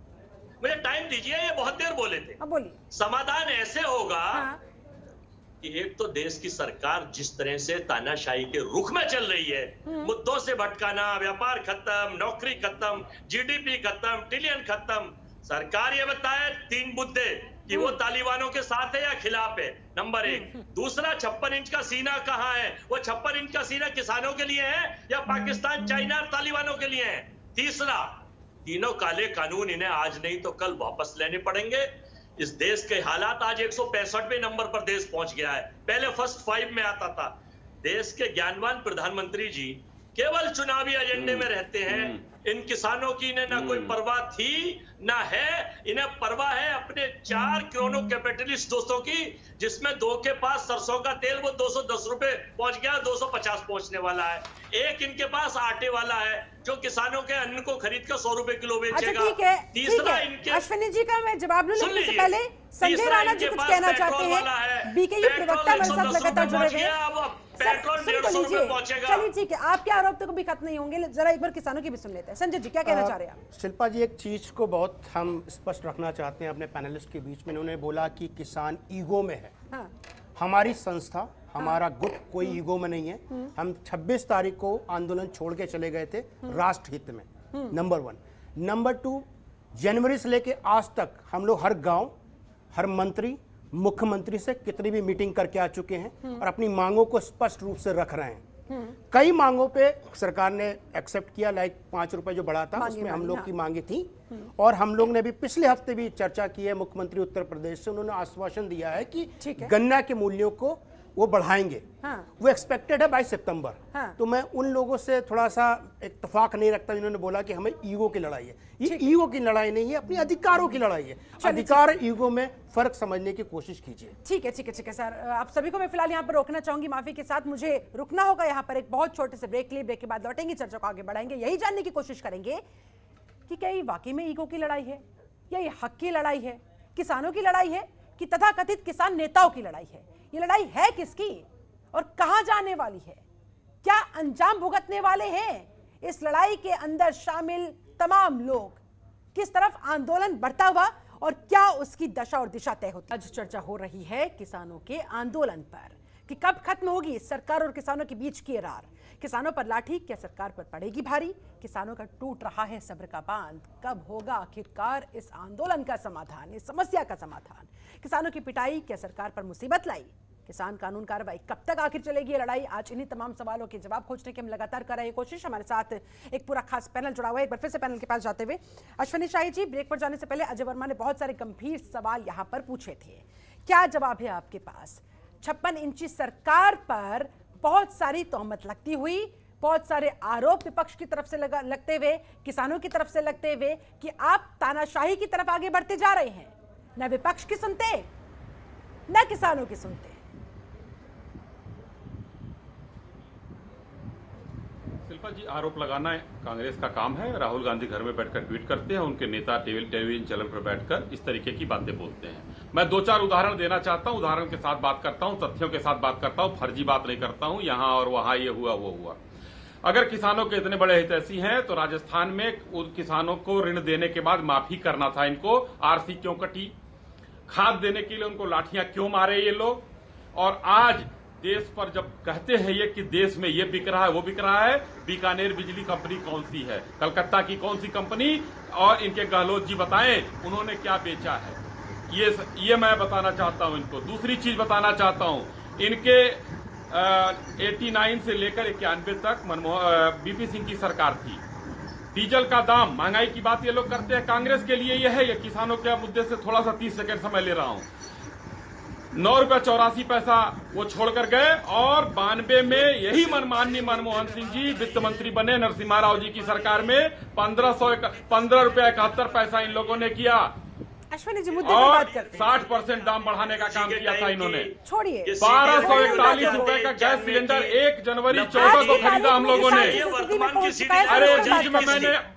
Speaker 8: मुझे टाइम दीजिए, ये बहुत देर बोले थे।
Speaker 1: बोलिए।
Speaker 8: समाधान ऐसे होगा कि एक तो देश की सरकार जिस तरह से तानाशाही के रुख में चल रही है, मुद्दों से भटकाना, व्यापार खत्म, नौकरी खत्म, जीडीपी खत्म, ट्रिलियन खत्म। सरकार ये बताए 3 मुद्दे कि वो तालिबानों के साथ है या खिलाफ है, नंबर 1। दूसरा, 56 इंच का सीना कहाँ है? वो 56 इंच का सीना किसानों के लिए है या पाकिस्तान, चाइना और तालिबानों के लिए है? तीसरा, तीनों काले कानून इन्हें आज नहीं तो कल वापस लेने पड़ेंगे। इस देश के हालात आज 165वें नंबर पर देश पहुंच गया है, पहले फर्स्ट 5 में आता था। देश के ज्ञानवान प्रधानमंत्री जी केवल चुनावी एजेंडे में रहते हैं। इन किसानों की इन्हें ना कोई परवाह थी ना है, इन्हें परवाह है अपने 4 क्रोनो कैपिटलिस्ट दोस्तों की, जिसमें 2 के पास सरसों का तेल वो 210 रुपए पहुंच गया, 250 पहुंचने वाला है। एक इनके पास आटे वाला है जो किसानों के अन्न को खरीद कर 100 रुपए किलो बेचेगा।
Speaker 1: अच्छा,
Speaker 8: तीसरा इनके,
Speaker 1: अश्विनी जी का मैं जवाब लूं, लेकिन इससे पहले संजय राणा जी कुछ कहना चाहते हैं। बीकेयू प्रवक्ता हमारे साथ लगातार जुड़े हुए हैं।
Speaker 8: पेट्रोल 150 रुपए पहुंचेगा।
Speaker 1: चलिए ठीक है, आपके आरोप तो कभी खत्म नहीं होंगे, जरा एक बार किसानों की भी सुन लेते हैं। संजय जी क्या कहना चाह रहे हैं आप?
Speaker 2: शिल्पा जी, एक चीज को बहुत हम स्पष्ट रखना चाहते हैं अपने पैनलिस्ट के बीच में। उन्होंने बोला कि किसान ईगो में है।
Speaker 1: हाँ।
Speaker 2: हमारी संस्था, हमारा गुट कोई ईगो में नहीं है। हम 26 तारीख को आंदोलन छोड़ के चले गए थे राष्ट्र हित में, नंबर 1। नंबर 2, जनवरी से लेके आज तक हम लोग हर गांव, हर मंत्री, मुख्यमंत्री से कितनी भी मीटिंग करके आ चुके हैं और अपनी मांगों को स्पष्ट रूप से रख रहे हैं। कई मांगों पे सरकार ने एक्सेप्ट किया, लाइक 5 रुपए जो बढ़ा था उसमें हम लोग की मांगे थी, और हम लोग ने भी पिछले हफ्ते भी चर्चा की है मुख्यमंत्री उत्तर प्रदेश से। उन्होंने आश्वासन दिया है कि गन्ना के मूल्यों को वो बढ़ाएंगे।
Speaker 1: हाँ।
Speaker 2: वो एक्सपेक्टेड है 22 सितंबर।
Speaker 1: हाँ।
Speaker 2: तो मैं उन लोगों से थोड़ा सा इत्तेफाक नहीं रखता जिन्होंने बोला कि हमें ईगो की लड़ाई है। ये ईगो की लड़ाई नहीं है, अपने अधिकारों की लड़ाई है। अधिकार ईगो में फर्क समझने की कोशिश कीजिए।
Speaker 1: ठीक है ठीक है ठीक है सर, आप सभी को मैं फिलहाल यहाँ पर रोकना चाहूंगी, माफी के साथ मुझे रुकना होगा यहाँ पर एक बहुत छोटे से ब्रेक के लिए। ब्रेक के बाद लौटेंगे, चर्चा को आगे बढ़ाएंगे, यही जानने की कोशिश करेंगे कि क्या ये वाकई में ईगो की लड़ाई है या ये हक की लड़ाई है, किसानों की लड़ाई है कि तथाकथित किसान नेताओं की लड़ाई है। ये लड़ाई है किसकी और कहां जाने वाली है, क्या अंजाम भुगतने वाले हैं इस लड़ाई के अंदर शामिल तमाम लोग, किस तरफ आंदोलन बढ़ता हुआ और क्या उसकी दशा और दिशा तय होती है। आज चर्चा हो रही है किसानों के आंदोलन पर कि कब खत्म होगी सरकार और किसानों के बीच की रार, किसानों पर लाठी क्या सरकार पर पड़ेगी भारी, किसानों का टूट रहा है सब्र का बांध, कब होगा आखिरकार इस आंदोलन का समाधान, इस समस्या का समाधान, किसानों की पिटाई क्या सरकार पर मुसीबत लाई, किसान कानून कार्रवाई कब तक आखिर चलेगी ये लड़ाई। आज इन्हीं तमाम सवालों के जवाब खोजने की हम लगातार कर रहे हैं कोशिश। हमारे साथ एक पूरा खास पैनल जुड़ा हुआ है। एक बार फिर से पैनल के पास जाते हुए अश्विनी शाही जी, ब्रेक पर जाने से पहले अजय वर्मा ने बहुत सारे गंभीर सवाल यहाँ पर पूछे थे, क्या जवाब है आपके पास? 56 इंची सरकार पर बहुत सारी तोहमत लगती हुई, बहुत सारे आरोप विपक्ष की तरफ से लगते हुए, किसानों की तरफ से लगते हुए कि आप तानाशाही की तरफ आगे बढ़ते जा रहे हैं, न विपक्ष की सुनते न किसानों की सुनते।
Speaker 7: शिल्पा जी, आरोप लगाना कांग्रेस का काम है। राहुल गांधी घर में बैठकर ट्वीट करते हैं, उनके नेता टेलीविजन चैनल पर बैठकर इस तरीके की बातें बोलते हैं। मैं 2-4 उदाहरण देना चाहता हूं, उदाहरण के साथ बात करता हूं, तथ्यों के साथ बात करता हूं, फर्जी बात नहीं करता हूं, यहां और वहां ये हुआ वो हुआ। अगर किसानों के इतने बड़े हितैषी हैं तो राजस्थान में उन किसानों को ऋण देने के बाद माफी करना था इनको। आरसी क्यों कटी, खाद देने के लिए उनको लाठियां क्यों मारे ये लोग, और आज देश पर जब कहते हैं ये कि देश में ये बिक रहा है वो बिक रहा है, बीकानेर बिजली कंपनी कौन सी है, कलकत्ता की कौन सी कंपनी, और इनके गहलोत जी बताएं उन्होंने क्या बेचा है, ये मैं बताना चाहता हूं इनको। दूसरी चीज बताना चाहता हूं, इनके 89 से लेकर 91 तक बीपी सिंह की सरकार थी। डीजल का दाम, महंगाई की बात ये लोग करते हैं, कांग्रेस के लिए यह है, ये किसानों के मुद्दे से थोड़ा सा 30 सेकंड समय ले रहा हूं। 9 रुपया 84 पैसा वो छोड़कर गए, और 92 में यही माननीय मनमोहन सिंह जी वित्त मंत्री बने नरसिम्हा राव जी की सरकार में 15 रुपया 71 पैसा इन लोगों ने किया,
Speaker 1: अश्विनी जी मुद्दे पर
Speaker 7: और
Speaker 1: बात करते हैं।
Speaker 7: 60% दाम बढ़ाने का काम किया था इन्होंने।
Speaker 1: छोड़िए,
Speaker 7: 1241 रुपए का गैस सिलेंडर 1 जनवरी 14 को खरीदा हम लोगों ने। अरे बीच में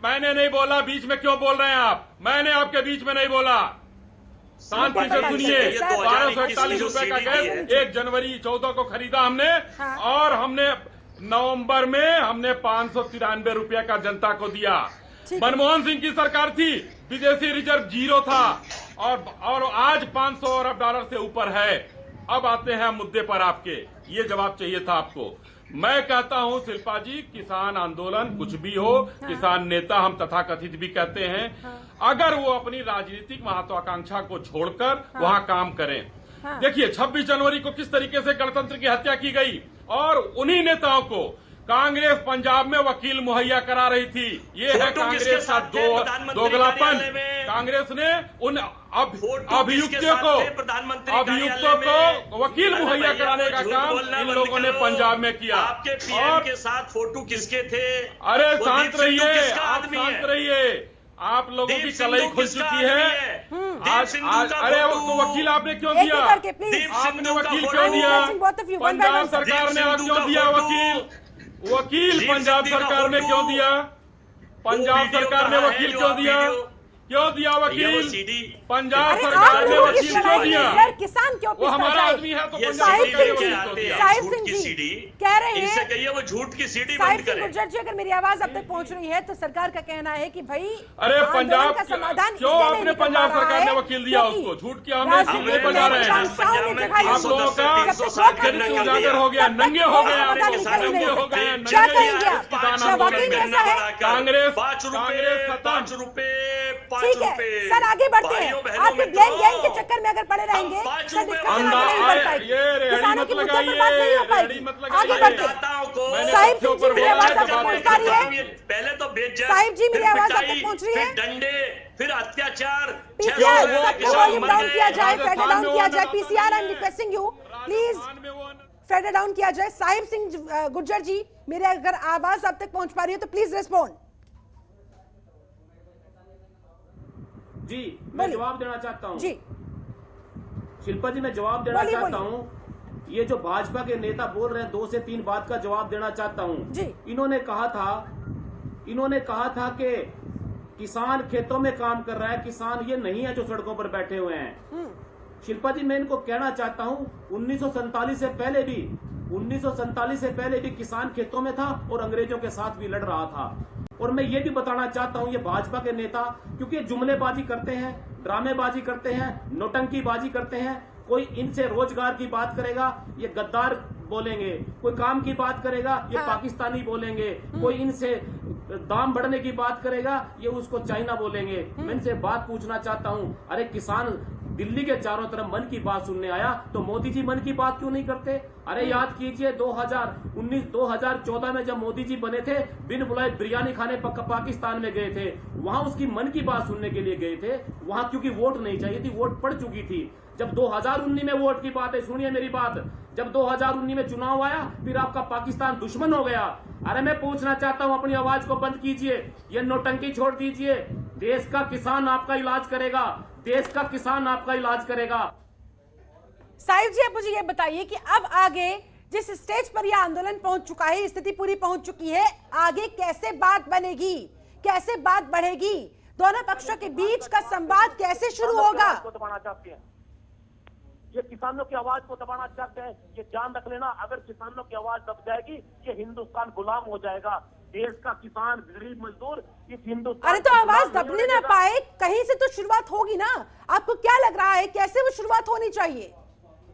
Speaker 7: मैंने नहीं बोला, बीच में क्यों बोल रहे हैं आप? मैंने आपके बीच में नहीं बोला, शांति से सुनिए। 1241 रुपए का गैस 1 जनवरी 14 को खरीदा हमने, और हमने नवंबर में हमने 593 रुपए का जनता को दिया। मनमोहन सिंह की सरकार थी, विदेशी रिजर्व 0 था, और आज 500 अरब डॉलर से ऊपर है। अब आते हैं मुद्दे पर, आपके ये जवाब चाहिए था आपको। मैं कहता हूं शिल्पा जी, किसान आंदोलन कुछ भी हो, किसान नेता हम तथाकथित भी कहते हैं, अगर वो अपनी राजनीतिक महत्वाकांक्षा को छोड़कर वहां काम करें। देखिए 26 जनवरी को किस तरीके से गणतंत्र की हत्या की गई, और उन्हीं नेताओं को कांग्रेस पंजाब में वकील मुहैया करा रही थी। ये है कांग्रेस का दोगलापन। कांग्रेस ने उन अभियुक्तों को वकील मुहैया कराने का काम इन लोगों ने पंजाब में किया।
Speaker 8: आपके पीएम के साथ फोटो किसके थे?
Speaker 7: अरे शांत रहिए, आप शांत रहिए, आप लोगों की कलई खुल चुकी है आज। अरे तो वकील आपने क्यों दिया? आपने वकील क्यों दिया? पंजाब सरकार ने क्यों दिया वकील पंजाब सरकार ने क्यों दिया? पंजाब सरकार ने वकील क्यों दिया? क्यों दिया वकील? पंजाब सरकार ने वकील क्यों दिया?
Speaker 1: सर किसान क्यों?
Speaker 7: वो हमारा आदमी है तो
Speaker 1: साहिब सिंह जी कह रहे हैं,
Speaker 8: इनसे कहिए वो झूठ की सीडी
Speaker 1: साहिब
Speaker 8: बंद
Speaker 1: सिंह
Speaker 8: करें।
Speaker 1: गुर्जर जी, अगर मेरी आवाज अब तक पहुंच रही है तो सरकार का कहना है कि भाई
Speaker 7: अरे पंजाब
Speaker 1: का समाधान
Speaker 7: क्यों आपने पंजाब सरकार ने वकील दिया उसको? झूठ की हमें सीधे पर जा रहे हैं। आप लोगों का चरित्र उजागर हो गया, नंगे हो गए, नंगे हो गए,
Speaker 1: क्या कहेंगे आप? वकील ऐसा है
Speaker 7: कांग्रेस
Speaker 8: 5 रुपए
Speaker 1: ठीक है सर, आगे बढ़ते हैं। आपके ब्लैंक गैंग के चक्कर में अगर पड़े रहेंगे सर डिस्कशन आगे नहीं बढ़ पाएगी, किसानों के मुद्दे पर बात नहीं हो पाएगी। आगे बढ़ते हैं। साहिब सिंह जी मेरी आवाज आप तक पहुंच पा रही है?
Speaker 8: पहले तो बेइज्जत,
Speaker 1: साहिब जी मेरी आवाज आप तक पहुंच रही है?
Speaker 8: डंडे, फिर अत्याचार,
Speaker 1: पीसीआर सबको वॉल्यूम डाउन किया जाए, फेडर डाउन किया जाए। PCR I am requesting you please. Fader down किया जाए। साहिब सिंह गुर्जर जी, मेरे अगर आवाज आप तक पहुंच पा रही है तो प्लीज रिस्पॉन्ड।
Speaker 3: जी मैं जवाब देना चाहता हूं।
Speaker 1: जी
Speaker 3: शिल्पा जी मैं जवाब देना
Speaker 1: बोलिए,
Speaker 3: चाहता हूं। ये जो भाजपा के नेता बोल रहे हैं 2 से 3 बात का जवाब देना चाहता हूं।
Speaker 1: जी।
Speaker 3: इन्होंने कहा था कि किसान खेतों में काम कर रहा है, किसान ये नहीं है जो सड़कों पर बैठे हुए हैं। शिल्पा जी मैं इनको कहना चाहता हूं 1947 से पहले भी किसान खेतों में था और अंग्रेजों के साथ भी लड़ रहा था। और मैं ये भी बताना चाहता हूं ये भाजपा के नेता क्योंकि जुमलेबाजी करते हैं, ड्रामेबाजी करते हैं, नौटंकीबाजी करते हैं। कोई इनसे रोजगार की बात करेगा ये गद्दार बोलेंगे, कोई काम की बात करेगा ये पाकिस्तानी बोलेंगे, कोई इनसे दाम बढ़ने की बात करेगा ये उसको चाइना बोलेंगे। मैं इनसे बात पूछना चाहता हूं, अरे किसान दिल्ली के चारों तरफ मन की बात सुनने आया तो मोदी जी मन की बात क्यों नहीं करते? अरे याद कीजिए 2014 में जब मोदी जी बने थे, बिन बुलाए बिरयानी खाने पाकिस्तान में गए थे, वहां उसकी मन की बात सुनने के लिए गए थे। वहां क्योंकि वोट नहीं चाहिए थी, वोट पड़ चुकी थी। जब 2019 में वोट की बात है, सुनिए मेरी बात, जब 2019 में चुनाव आया फिर आपका पाकिस्तान दुश्मन हो गया। अरे मैं पूछना चाहता हूं अपनी आवाज को बंद कीजिए, ये नौटंकी छोड़ दीजिए। देश का किसान आपका इलाज करेगा, देश का किसान आपका इलाज करेगा।
Speaker 1: साहिब जी आप मुझे ये बताइए कि अब आगे जिस स्टेज पर यह आंदोलन पहुंच चुका है, स्थिति पूरी पहुंच चुकी है, आगे कैसे बात बनेगी, कैसे बात बढ़ेगी, दोनों पक्षों के बीच का संवाद कैसे शुरू होगा?
Speaker 4: दबाना चाहते हैं, ये किसानों की आवाज को दबाना चाहते हैं। ये जान रख लेना, अगर किसानों की आवाज दब जाएगी ये हिंदुस्तान गुलाम हो जाएगा। देश का किसान, गरीब मजदूर इस हिंदुस्तान।
Speaker 1: अरे तो आवाज दबने ना पाए, कहीं से तो शुरुआत होगी ना। आपको क्या लग रहा है कैसे वो शुरुआत होनी चाहिए,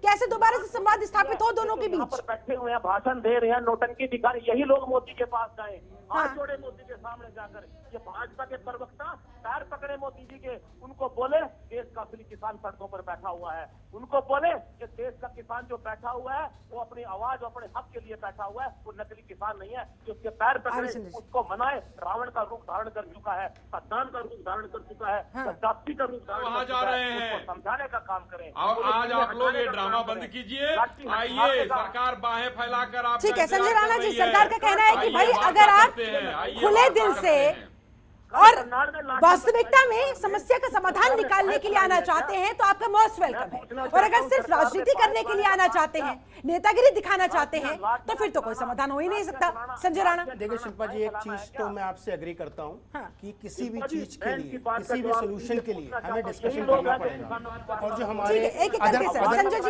Speaker 1: कैसे दोबारा से संवाद स्थापित हो दोनों के बीच?
Speaker 4: बैठे हुए हैं, भाषण दे रहे हैं, नौटंकी दिखा रहे, यही लोग मोदी के पास जाए, हाथ जोड़े मोदी के सामने जाकर। ये भाजपा के प्रवक्ता पैर पकड़े मोदी जी के, उनको बोले देश का असली किसान सड़कों पर बैठा हुआ है, उनको बोले कि देश का किसान जो बैठा हुआ है वो अपनी आवाज अपने हक के लिए बैठा हुआ है, वो नकली किसान नहीं है कि उसके पैर पकड़े, उसको मनाए। रावण का रूप धारण कर चुका है, सद्दाम का रूप धारण कर चुका है, गद्दाफी का रूप धारण कर चुका है, उसको समझाने का काम करें।
Speaker 7: और आज आप लोग ये ड्रामा बंद कीजिए, आइए सरकार बाहें फैलाकर आप।
Speaker 1: ठीक है संजय राणा जी, सरकार का कहना है कि भाई अगर आप खुले दिल से और वास्तविकता में समस्या का समाधान निकालने के लिए आना चाहते हैं तो आपका मोस्ट वेलकम है, और अगर सिर्फ राजनीति करने के लिए आना चाहते हैं, नेतागिरी दिखाना चाहते हैं तो फिर तो कोई समाधान हो ही नहीं सकता। संजय राणा
Speaker 2: देखिए शिल्पा जी, एक चीज तो मैं आपसे एग्री करता हूँ कि किसी भी चीज के लिए, किसी भी सोल्यूशन के लिए हमें डिस्कशन करना पड़ेगा। और जो हमारे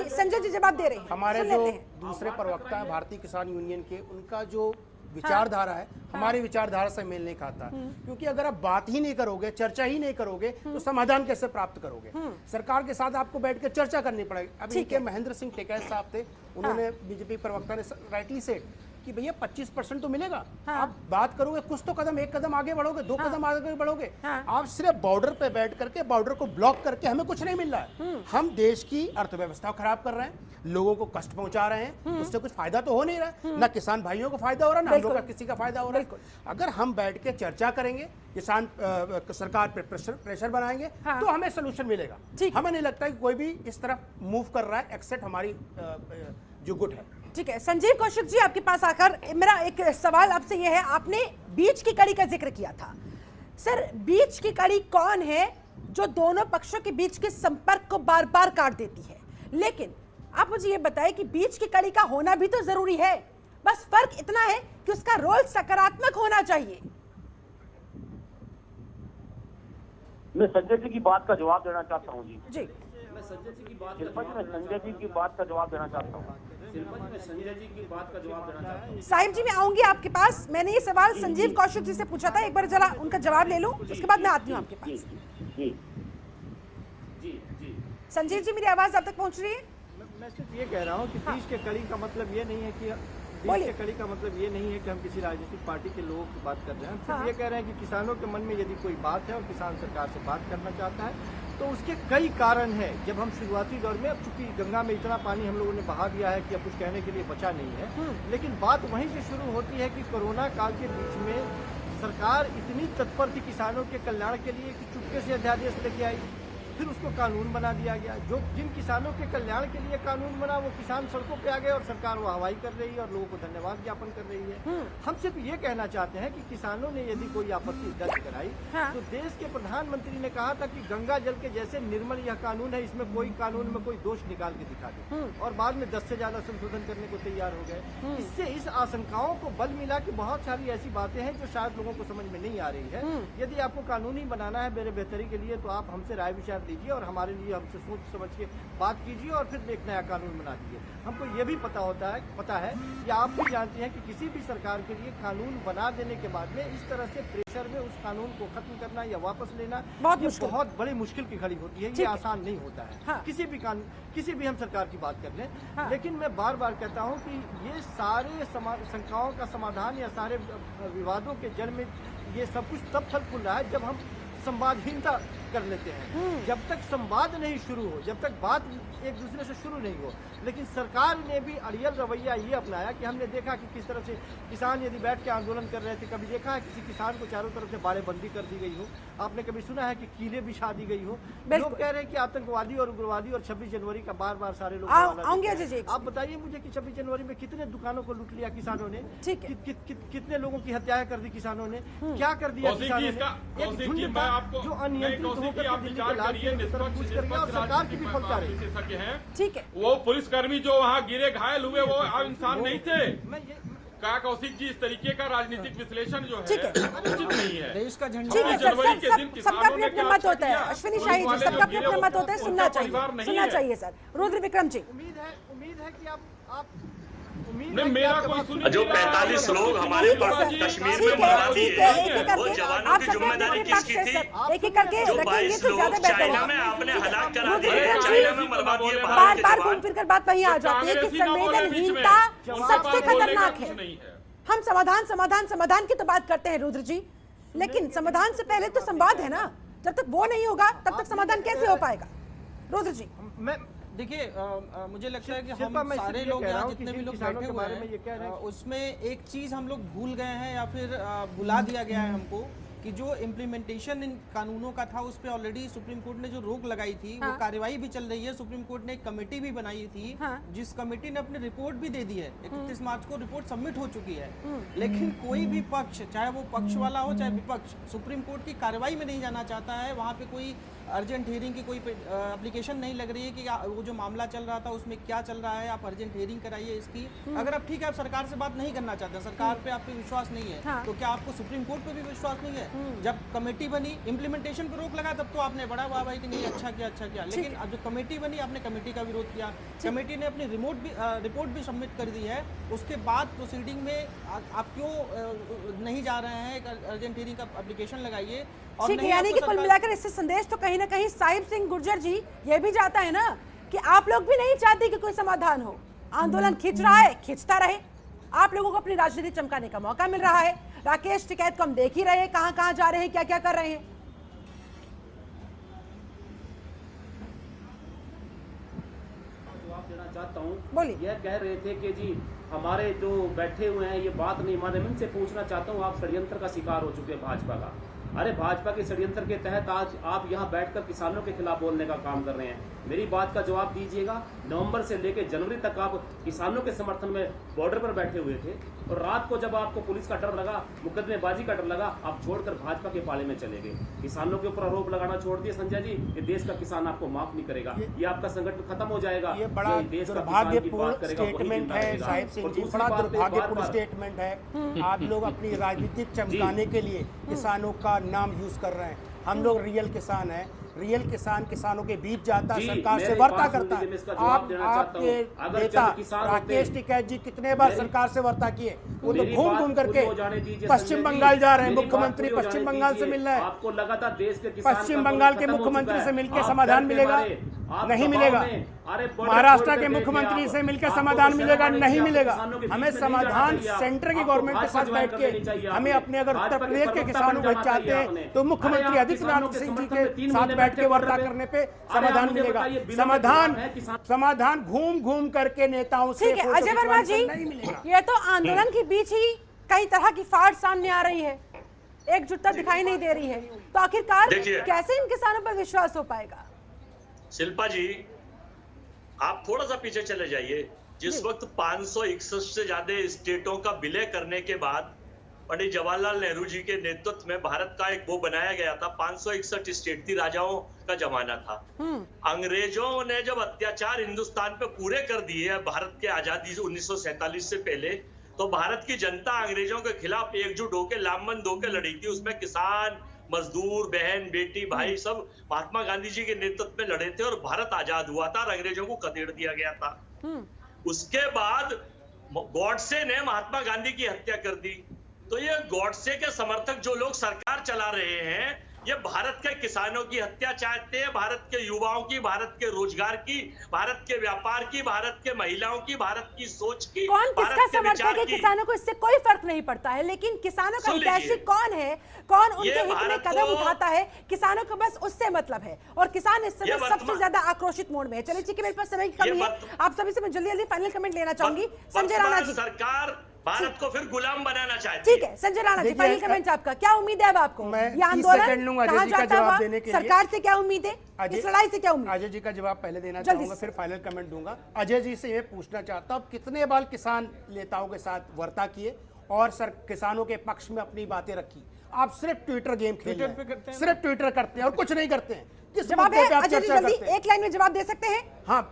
Speaker 1: संजय जी जवाब दे रहे हैं,
Speaker 2: हमारे जो दूसरे प्रवक्ता है भारतीय किसान यूनियन के, उनका जो विचारधारा है हमारी विचारधारा से मेल नहीं खाता। क्योंकि अगर आप बात ही नहीं करोगे, चर्चा ही नहीं करोगे तो समाधान कैसे प्राप्त करोगे? सरकार के साथ आपको बैठ कर चर्चा करनी पड़ेगी। अभी के महेंद्र सिंह टिकैत साहब थे, उन्होंने बीजेपी प्रवक्ता ने राइटली सेड कि भैया 25% तो मिलेगा। आप बात करोगे कुछ तो कदम, एक कदम आगे बढ़ोगे, 2 कदम आगे बढ़ोगे। आप सिर्फ बॉर्डर पे बैठ करके बॉर्डर को ब्लॉक करके हमें कुछ नहीं मिल रहा है। हम देश की अर्थव्यवस्था खराब कर रहे हैं, लोगों को कष्ट पहुंचा रहे हैं, उससे कुछ फायदा तो हो नहीं रहा है। ना किसान भाइयों को फायदा हो रहा है, ना हम लोग का किसी का फायदा हो रहा है। अगर हम बैठ के चर्चा करेंगे, किसान सरकार पे प्रेशर बनाएंगे तो हमें सोल्यूशन मिलेगा। हमें नहीं लगता कि कोई भी इस तरफ मूव कर रहा है एक्सेप्ट हमारी जो गुट है।
Speaker 1: ठीक है संजीव कौशिक जी, आपके पास आकर मेरा एक सवाल आपसे यह है, आपने बीच की कड़ी का जिक्र किया था। सर बीच की कड़ी कौन है जो दोनों पक्षों के बीच के संपर्क को बार बार काट देती है? लेकिन आप मुझे ये बताएं कि बीच की कड़ी का होना भी तो जरूरी है, बस फर्क इतना है कि उसका रोल सकारात्मक होना चाहिए।
Speaker 4: मैं संजय जी की बात का जवाब देना चाहता हूँ जी।
Speaker 3: मैं संजय जी की बात
Speaker 4: संजय जी की बात का जवाब देना चाहता हूँ।
Speaker 3: संजय जी की बात का जवाब देना चाहता हूँ।
Speaker 1: साहिब जी मैं आऊंगी आपके पास, मैंने ये सवाल संजीव कौशिक जी से पूछा था, एक बार जरा उनका जवाब ले लूं, उसके बाद मैं आती हूँ आपके पास।
Speaker 3: जी
Speaker 1: संजीव जी मेरी आवाज आप तक पहुंच रही है?
Speaker 6: मैं सिर्फ ये कह रहा हूँ कि बीच के कड़ी का मतलब ये नहीं है कि बीच के कड़ी का मतलब ये नहीं है कि हम किसी राजनीतिक पार्टी के लोगों की बात कर रहे हैं। हम सिर्फ ये कह रहे हैं कि किसानों के मन में यदि कोई बात है और किसान सरकार से बात करना चाहता है तो उसके कई कारण हैं। जब हम शुरुआती दौर में, अब चूंकि गंगा में इतना पानी हम लोगों ने बहा दिया है कि अब कुछ कहने के लिए बचा नहीं है, लेकिन बात वहीं से शुरू होती है कि कोरोना काल के बीच में सरकार इतनी तत्पर थी किसानों के कल्याण के लिए कि चुपके से अध्यादेश लेके आई, फिर उसको कानून बना दिया गया। जो जिन किसानों के कल्याण के लिए कानून बना वो किसान सड़कों पे आ गए और सरकार वो हवाई कर रही है और लोगों को धन्यवाद ज्ञापन कर रही है। हम सिर्फ ये कहना चाहते हैं कि किसानों ने यदि कोई आपत्ति दर्ज कराई तो देश के प्रधानमंत्री ने कहा था कि गंगा जल के जैसे निर्मल यह कानून है, इसमें कोई कानून में कोई दोष निकाल के दिखा दे, और बाद में 10 से ज्यादा संशोधन करने को तैयार हो गए। इससे इस आशंकाओं को बल मिला कि बहुत सारी ऐसी बातें हैं जो शायद लोगों को समझ में नहीं आ रही है। यदि आपको कानूनी बनाना है मेरे बेहतरी के लिए तो आप हमसे राय विचार दीजिए और हमारे लिए हमसे सोच समझ के बात कीजिए और फिर एक नया कानून बना दीजिए। हमको ये भी पता है कि आप भी जानते हैं कि किसी भी सरकार के लिए कानून बना देने के बाद में इस तरह से प्रेशर में उस कानून को खत्म करना या वापस लेना बहुत बड़ी मुश्किल की घड़ी होती है। ये आसान नहीं होता है। हाँ। किसी भी हम सरकार की बात कर लें। हाँ। लेकिन मैं बार बार कहता हूं कि ये सारे शंकाओं का समाधान या सारे विवादों के जड़ में ये सब कुछ तब फल फूल रहा है जब हम संवादहीनता कर लेते हैं। जब तक संवाद नहीं शुरू हो, जब तक बात एक दूसरे से शुरू नहीं हो। लेकिन सरकार ने भी अड़ियल रवैया ये अपनाया कि हमने देखा कि किस तरह से किसान यदि बैठ के आंदोलन कर रहे थे, कभी देखा है किसी किसान को चारों तरफ से बाड़ेबंदी कर दी गई हो, आपने कभी सुना है कि कीलें बिछा दी गई हो। लोग कह रहे हैं कि आतंकवादी और उग्रवादी और 26 जनवरी का बार बार सारे लोग आप बताइए मुझे कि 26 जनवरी में कितने दुकानों को लूट लिया किसानों ने, कितने लोगों की हत्याएं कर दी किसानों ने, क्या कर दिया किसानों ने, जो अनियंत्रित होकर दिल्ली के लाल किले की तरफ कूच कर गया और सरकार की विफलता रही।
Speaker 1: ठीक है,
Speaker 7: वो पुलिसकर्मी जो वहाँ गिरे घायल हुए वो इंसान नहीं थे। का कौशिक जी, इस तरीके का राजनीतिक विश्लेषण जो है उचित नहीं है।
Speaker 5: देश का झंडा
Speaker 1: सबका अपने मत होता है। अश्विनी शाही जी, सबका अपने मत होता है, सुनना चाहिए सर। रुद्र विक्रम जी,
Speaker 6: उम्मीद है कि आप
Speaker 7: मेरा कोई
Speaker 8: जो 45 लोग हमारे कश्मीर में मरवा दिए, वो जवानों की जिम्मेदारी किसकी थी?
Speaker 1: एक एक करके
Speaker 8: जो 22 लोग चाइना में आपने हलाक करा दिए, चाइना में मरवा दिए
Speaker 1: बार बार घूम फिर कर बात वहीं आ जाती है कि संवेदनहीनता सबसे खतरनाक है। हम समाधान की तो बात करते हैं रुद्र जी, लेकिन समाधान से पहले तो संवाद है ना। जब तक वो नहीं होगा तब तक समाधान कैसे हो पाएगा? रुद्र जी,
Speaker 5: देखिए, मुझे लगता है कि हम सारे लोग यहाँ जितने भी लोग बैठे हुए हैं उसमें एक चीज हम लोग भूल गए हैं या फिर भुला दिया गया है हमको कि जो इम्प्लीमेंटेशन इन कानूनों का था उस पर ऑलरेडी सुप्रीम कोर्ट ने जो रोक लगाई थी वो कार्यवाही भी चल रही है। सुप्रीम कोर्ट ने एक कमेटी भी बनाई थी जिस कमेटी ने अपनी रिपोर्ट भी दे दी है। 31 मार्च को रिपोर्ट सबमिट हो चुकी है, लेकिन कोई भी पक्ष, चाहे वो पक्ष वाला हो चाहे विपक्ष, सुप्रीम कोर्ट की कार्यवाही में नहीं जाना चाहता है। वहाँ पे कोई अर्जेंट हियरिंग की कोई एप्लीकेशन नहीं लग रही है कि वो जो मामला चल रहा था उसमें क्या चल रहा है, आप अर्जेंट हियरिंग कराइए इसकी। अगर आप ठीक है, आप सरकार से बात नहीं करना चाहते, सरकार पे आप पे विश्वास नहीं है, तो क्या आपको सुप्रीम कोर्ट पे भी विश्वास नहीं है? जब कमेटी बनी, इम्प्लीमेंटेशन पर रोक लगा, तब तो आपने बड़ा वाह भाई कि नहीं अच्छा किया, लेकिन अब जो कमेटी बनी आपने कमेटी का विरोध किया। कमेटी ने अपनी रिपोर्ट भी सबमिट कर दी है, उसके बाद प्रोसीडिंग में आप क्यों नहीं जा रहे हैं? अर्जेंट हियरिंग का एप्लीकेशन लगाइए।
Speaker 1: ठीक है, यानी कि कुल मिलाकर इससे संदेश तो कहीं ना कहीं साहिब सिंह गुर्जर जी ये भी जाता है ना कि आप लोग भी नहीं चाहते कि कोई समाधान हो। आंदोलन खींच रहा है, खींचता रहे, आप लोगों को अपनी राजनीति चमकाने का मौका मिल रहा है। राकेश टिकैत को हम देख ही रहे हैं कहां जा रहे हैं, क्या क्या कर रहे हैं।
Speaker 3: जवाब देना चाहता हूं।
Speaker 1: बोलिए।
Speaker 3: यह कह रहे थे कि जी हमारे जो बैठे हुए हैं ये बात नहीं मान रहे। मैं इनसे पूछना चाहता हूं, आप षड्यंत्र का शिकार हो चुके हैं भाजपा का। अरे भाजपा के षड्यंत्र के तहत आज आप यहाँ बैठकर किसानों के खिलाफ बोलने का काम कर रहे हैं। मेरी बात का जवाब दीजिएगा। नवंबर से लेकर जनवरी तक आप किसानों के समर्थन में बॉर्डर पर बैठे हुए थे, और रात को जब आपको पुलिस का डर लगा, मुकदमेबाजी का डर लगा, आप छोड़कर भाजपा के पाले में चले गए। किसानों के ऊपर आरोप लगाना छोड़ दिए संजय जी, ये देश का किसान आपको माफ नहीं करेगा, ये आपका संगठन खत्म हो जाएगा।
Speaker 2: ये बड़ा दुर्भाग्यपूर्ण स्टेटमेंट है साहिब सिंह जी, बड़ा दुर्भाग्यपूर्ण स्टेटमेंट है। आप लोग अपनी राजनीतिक चमकाने के लिए किसानों का नाम यूज कर रहे हैं। हम लोग रियल किसान हैं, रियल किसान किसानों के बीच जाता है, सरकार से वार्ता करता है। आपके नेता राकेश टिकैत जी कितने बार सरकार से वार्ता किए? वो तो घूम घूम करके पश्चिम बंगाल जा रहे हैं, मुख्यमंत्री पश्चिम बंगाल से मिल रहे हैं।
Speaker 3: आपको लगातार देश के
Speaker 2: पश्चिम बंगाल के मुख्यमंत्री से मिलकर समाधान मिलेगा? नहीं मिलेगा। महाराष्ट्र के मुख्यमंत्री से मिलकर समाधान मिलेगा? नहीं मिलेगा। हमें समाधान सेंटर की गवर्नमेंट के साथ बैठ के, हमें अपने अगर उत्तर प्रदेश के किसानों को चाहते हैं तो मुख्यमंत्री आदित्यनाथ सिंह जी के साथ बैठ के वार्ता करने पे समाधान मिलेगा। समाधान घूम घूम करके नेताओं से
Speaker 1: अजय वर्मा जी, ये तो आंदोलन के बीच ही कई तरह की फाड़ सामने आ रही है, एकजुटता दिखाई नहीं दे रही है, तो आखिरकार कैसे इन किसानों पर विश्वास हो पाएगा?
Speaker 8: शिल्पा जी, आप थोड़ा सा पीछे चले जाइए। जिस वक्त 561 से ज्यादा स्टेटों का विलय करने के बाद पंडित जवाहरलाल नेहरू जी के नेतृत्व में भारत का एक वो बनाया गया था, 561 स्टेट थी, राजाओं का जमाना था। अंग्रेजों ने जब अत्याचार हिंदुस्तान पे पूरे कर दिए भारत के आजादी 1947 से पहले, तो भारत की जनता अंग्रेजों के खिलाफ एकजुट होकर लामबंद होकर लड़ी थी। उसमें किसान, मजदूर, बहन, बेटी, भाई सब महात्मा गांधी जी के नेतृत्व में लड़े थे और भारत आजाद हुआ था और अंग्रेजों को खदेड़ दिया गया था। उसके बाद गॉडसे ने महात्मा गांधी की हत्या कर दी। तो ये गॉडसे के समर्थक जो लोग सरकार चला रहे हैं, ये भारत के किसानों की हत्या चाहते हैं, भारत के युवाओं की, भारत के रोजगार की, भारत के व्यापार की, भारत के महिलाओं की, भारत की सोच की।
Speaker 1: कौन किसका समर्थक है किसानों को, इससे कोई फर्क नहीं पड़ता है, लेकिन किसानों का हितैषी कौन है, कौन उनके हित में कदम उठाता है, किसानों को बस उससे मतलब है। और किसान इस समय सबसे ज्यादा आक्रोशित मोड में है। चलिए ठीक है, मेरे पास समय की कमी है, आप सभी से मैं जल्दी जल्दी फाइनल कमेंट लेना चाहूंगी। संजय राणा जी,
Speaker 8: सरकार भारत को फिर गुलाम बनाना चाहती है।
Speaker 1: ठीक है संजय राणा जी, फाइनल कमेंट आपका, क्या उम्मीद है अब आपको? ये आंदोलन कहां जाता हुआ, सरकार से क्या उम्मीद है, इस लड़ाई से क्या उम्मीद?
Speaker 2: अजय जी का जवाब पहले देना चाहूंगा, फिर फाइनल कमेंट दूंगा। अजय जी से ये पूछना चाहता हूं, कितने बार किसान नेताओं के साथ वार्ता किए और किसानों के पक्ष में अपनी बातें रखी? आप सिर्फ ट्विटर गेम खेल रहे हैं, सिर्फ ट्विटर करते हैं और कुछ नहीं करते हैं। किस
Speaker 1: जवाब
Speaker 2: मुद्दे पे आप
Speaker 1: अजय जी
Speaker 2: चर्चा
Speaker 1: जल्दी
Speaker 2: करते हैं?
Speaker 1: एक लाइन में जवाब दे सकते हैं?
Speaker 2: हाँ,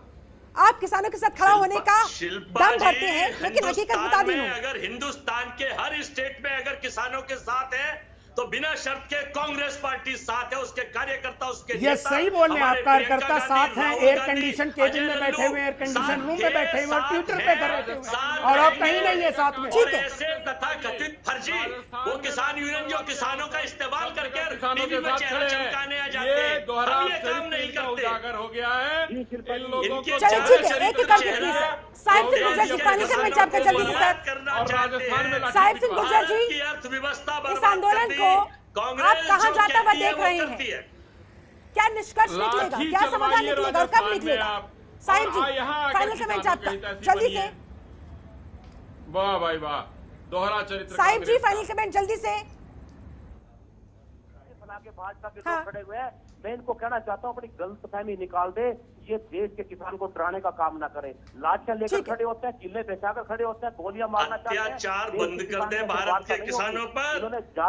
Speaker 1: आप किसानों के साथ खड़ा होने का दम भरते हैं, लेकिन हकीकत बता दी।
Speaker 8: अगर हिंदुस्तान के हर स्टेट में अगर किसानों के साथ है तो बिना शर्त के कांग्रेस पार्टी साथ है, उसके कार्यकर्ता, उसके
Speaker 2: ये सही बोल रहे हैं आप, कार्यकर्ता साथ हैं, एयर कंडीशन केबिन में बैठे हुए, एयर कंडीशन रूम में बैठे हुए, ट्विटर पे कर रहे हैं और आप कहीं नहीं है साथ में।
Speaker 8: ठीक है, ऐसे तथा कथित फर्जी वो किसान यूनियन जो किसानों का इस्तेमाल करके टीवी में चेहरा चमकाने आ जाते हैं, हम ये काम नहीं करते।
Speaker 7: हो गया है इन लोगों को।
Speaker 1: चलिए ठीक है, एक एक करके please Sahib Singh Gurjar ji, final comment आपका जल्दी से सर। साहिब सिंह गुर्जर जी,
Speaker 8: अर्थव्यवस्था
Speaker 1: इस आंदोलन को आप कहां जाता हुआ देख रहे हैं? क्या निष्कर्ष निकलेगा, क्या समाधान निकलेगा और कब निकलेगा? साहिब जी फाइनल कमेंट आपका जल्दी से।
Speaker 7: वाह भाई वाह, दोहरा चरित्र।
Speaker 1: साहिब जी फाइनल कमेंट जल्दी से।
Speaker 4: भाजपा के लोग खड़े हुए हैं, मैं इनको कहना चाहता हूँ अपनी गलतफहमी निकाल दे, ये देश के किसान को डराने का काम ना करे। लाठियां लेकर खड़े होते हैं, चिल्ले पेशाकर खड़े होते हैं, गोलियां मारना चाहते हैं।
Speaker 8: अत्याचार बंद कर दे भारत के किसानों पर,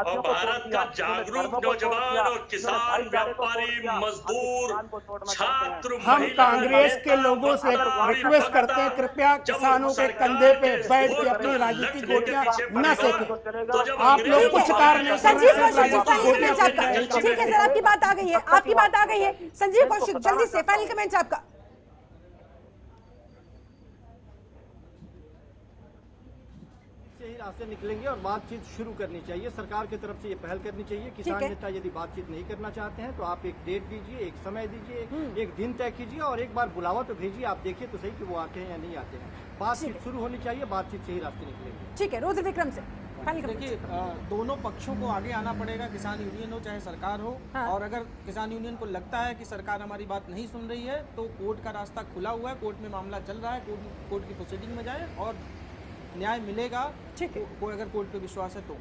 Speaker 8: और भारत का जागरूक नौजवान और किसान, व्यापारी, मजदूर, छात्र,
Speaker 2: हम कांग्रेस के लोगों से रिक्वेस्ट करते हैं, कृपया किसानों के कंधे पे बैठ के अपनी राजनीतिक गोटियां न सेकें। आप लोग कुछ कार्य नहीं कर रहे हैं, राजनीतिक गोटियां फेंक रहे हैं।
Speaker 1: ठीक है सर, आपकी बात आ गई है, आपकी बात आ गई है। संजीव कौशिक जल्दी से फाइनल कमेंट आपका।
Speaker 6: से ही रास्ते निकलेंगे और बातचीत शुरू करनी चाहिए, सरकार की तरफ से ये पहल करनी चाहिए। किसान नेता यदि बातचीत नहीं करना चाहते हैं तो आप एक डेट दीजिए, एक समय दीजिए, एक दिन तय कीजिए और एक बार बुलावा तो भेजिए। आप देखिए तो सही कि वो आते हैं या नहीं आते हैं। बातचीत शुरू होनी चाहिए, बातचीत से ही रास्ते निकलेंगे।
Speaker 1: ठीक है, रुद्र विक्रम से
Speaker 5: देखिए, दोनों पक्षों को आगे आना पड़ेगा, किसान यूनियन हो चाहे सरकार हो। और अगर किसान यूनियन को लगता है कि सरकार हमारी बात नहीं सुन रही है तो कोर्ट का रास्ता खुला हुआ है, कोर्ट में मामला चल रहा है, कोर्ट की प्रोसीडिंग में जाए और न्याय मिलेगा। ठीक है, कोई अगर कोर्ट पे विश्वास है तो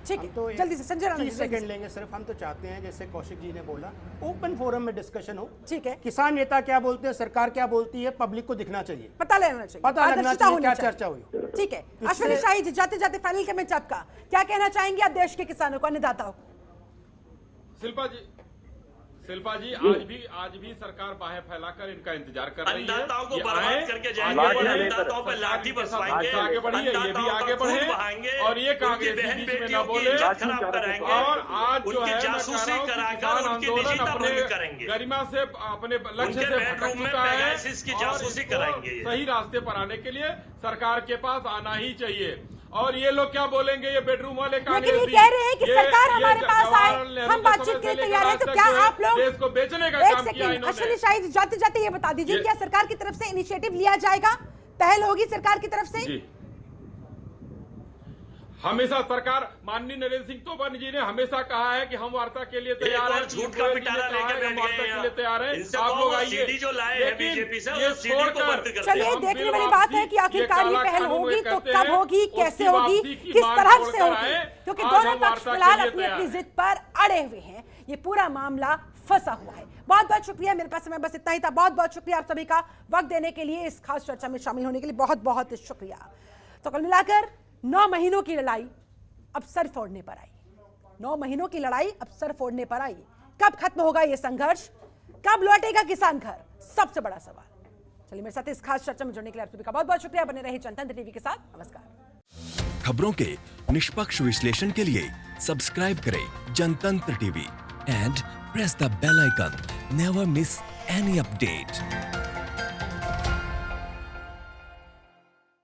Speaker 1: ठीक है।
Speaker 2: तो
Speaker 1: जल्दी से संजय राणा
Speaker 2: 30 सेकंड लेंगे सिर्फ। हम तो चाहते हैं जैसे कौशिक जी ने बोला, ओपन फोरम में डिस्कशन हो।
Speaker 1: ठीक है,
Speaker 2: किसान नेता क्या बोलते हैं, सरकार क्या बोलती है, पब्लिक को दिखना चाहिए,
Speaker 1: पता लेना चाहिए,
Speaker 2: पता लगना चाहिए क्या चर्चा हुई।
Speaker 1: ठीक है, अश्विनी शाही जी जाते जाते फाइनल कमेंट आपका, क्या कहना चाहेंगे आप देश के किसानों को, अन्नदाताओं को?
Speaker 7: शिल्पा जी आज भी सरकार बाहें फैलाकर इनका इंतजार कर रही है।
Speaker 8: अन्नदाताओं को बर्बाद करके जाएंगे, अन्नदाताओं पर लाठी बरसाएंगे,
Speaker 7: आगे बढ़िए, ये भी आगे बढ़े और ये कांग्रेस
Speaker 8: बहन
Speaker 7: बीच में
Speaker 8: बेटियों
Speaker 7: न
Speaker 8: की
Speaker 7: बोले
Speaker 8: इज्जत खराब कराएंगे
Speaker 7: और आज जो है
Speaker 8: जासूसी कराकर उनकी निजता भंग करेंगे,
Speaker 7: गरिमा से अपने लक्ष्य से भटक चुका है
Speaker 8: की जासूसी कराएंगे।
Speaker 7: सही रास्ते पर आने के लिए सरकार के पास आना ही चाहिए। और ये लोग क्या बोलेंगे, ये बेडरूम वाले
Speaker 1: लेकिन ये कह रहे हैं कि सरकार हमारे पास आए, हम बातचीत के लिए तैयार हैं। तो क्या आप लोग
Speaker 7: देश को बेचने का काम किया इन्होंने।
Speaker 1: अश्विनी शाही जी जाते जाते ये बता दीजिए, क्या सरकार की तरफ से इनिशिएटिव लिया जाएगा, पहल होगी सरकार की तरफ से?
Speaker 7: हमेशा सरकार, माननीय नरेंद्र सिंह तोमर जी ने हमेशा कहा है कि हम वार्ता के लिए तैयार हैं,
Speaker 8: झूठ का पिटारा लेकर बैठ गए हैं,
Speaker 7: तैयार हैं।
Speaker 8: आप लोग आइए, जो लाए हैं बीजेपी से वो सीडी को बंद कर।
Speaker 1: चलिए देखने वाली बात है कि आखिरकार ये पहल होगी तो कब होगी, कैसे होगी, किस तरह से होगी, क्योंकि दोनों पक्ष फिलहाल अपनी अपनी जिद पर अड़े हुए हैं, ये पूरा मामला फंसा हुआ है। बहुत बहुत शुक्रिया, मेरे पास समय बस इतना ही था। बहुत बहुत शुक्रिया आप सभी का वक्त देने के लिए, इस खास चर्चा में शामिल होने के लिए बहुत बहुत शुक्रिया। तो कुल मिलाकर 9 महीनों की लड़ाई अब सर फोड़ने पर आई। 9 महीनों की लड़ाई अब सर फोड़ने पर आई। कब खत्म होगा ये संघर्ष, कब लौटेगा किसान घर, सबसे बड़ा सवाल। चलिए, मेरे साथ इस खास चर्चा में जुड़ने के लिए आप सभी का बहुत बहुत शुक्रिया। बने रहे जनतंत्र टीवी के साथ। नमस्कार।
Speaker 9: खबरों के निष्पक्ष विश्लेषण के लिए सब्सक्राइब करें Jantantra TV and press the bell icon. Never miss any update.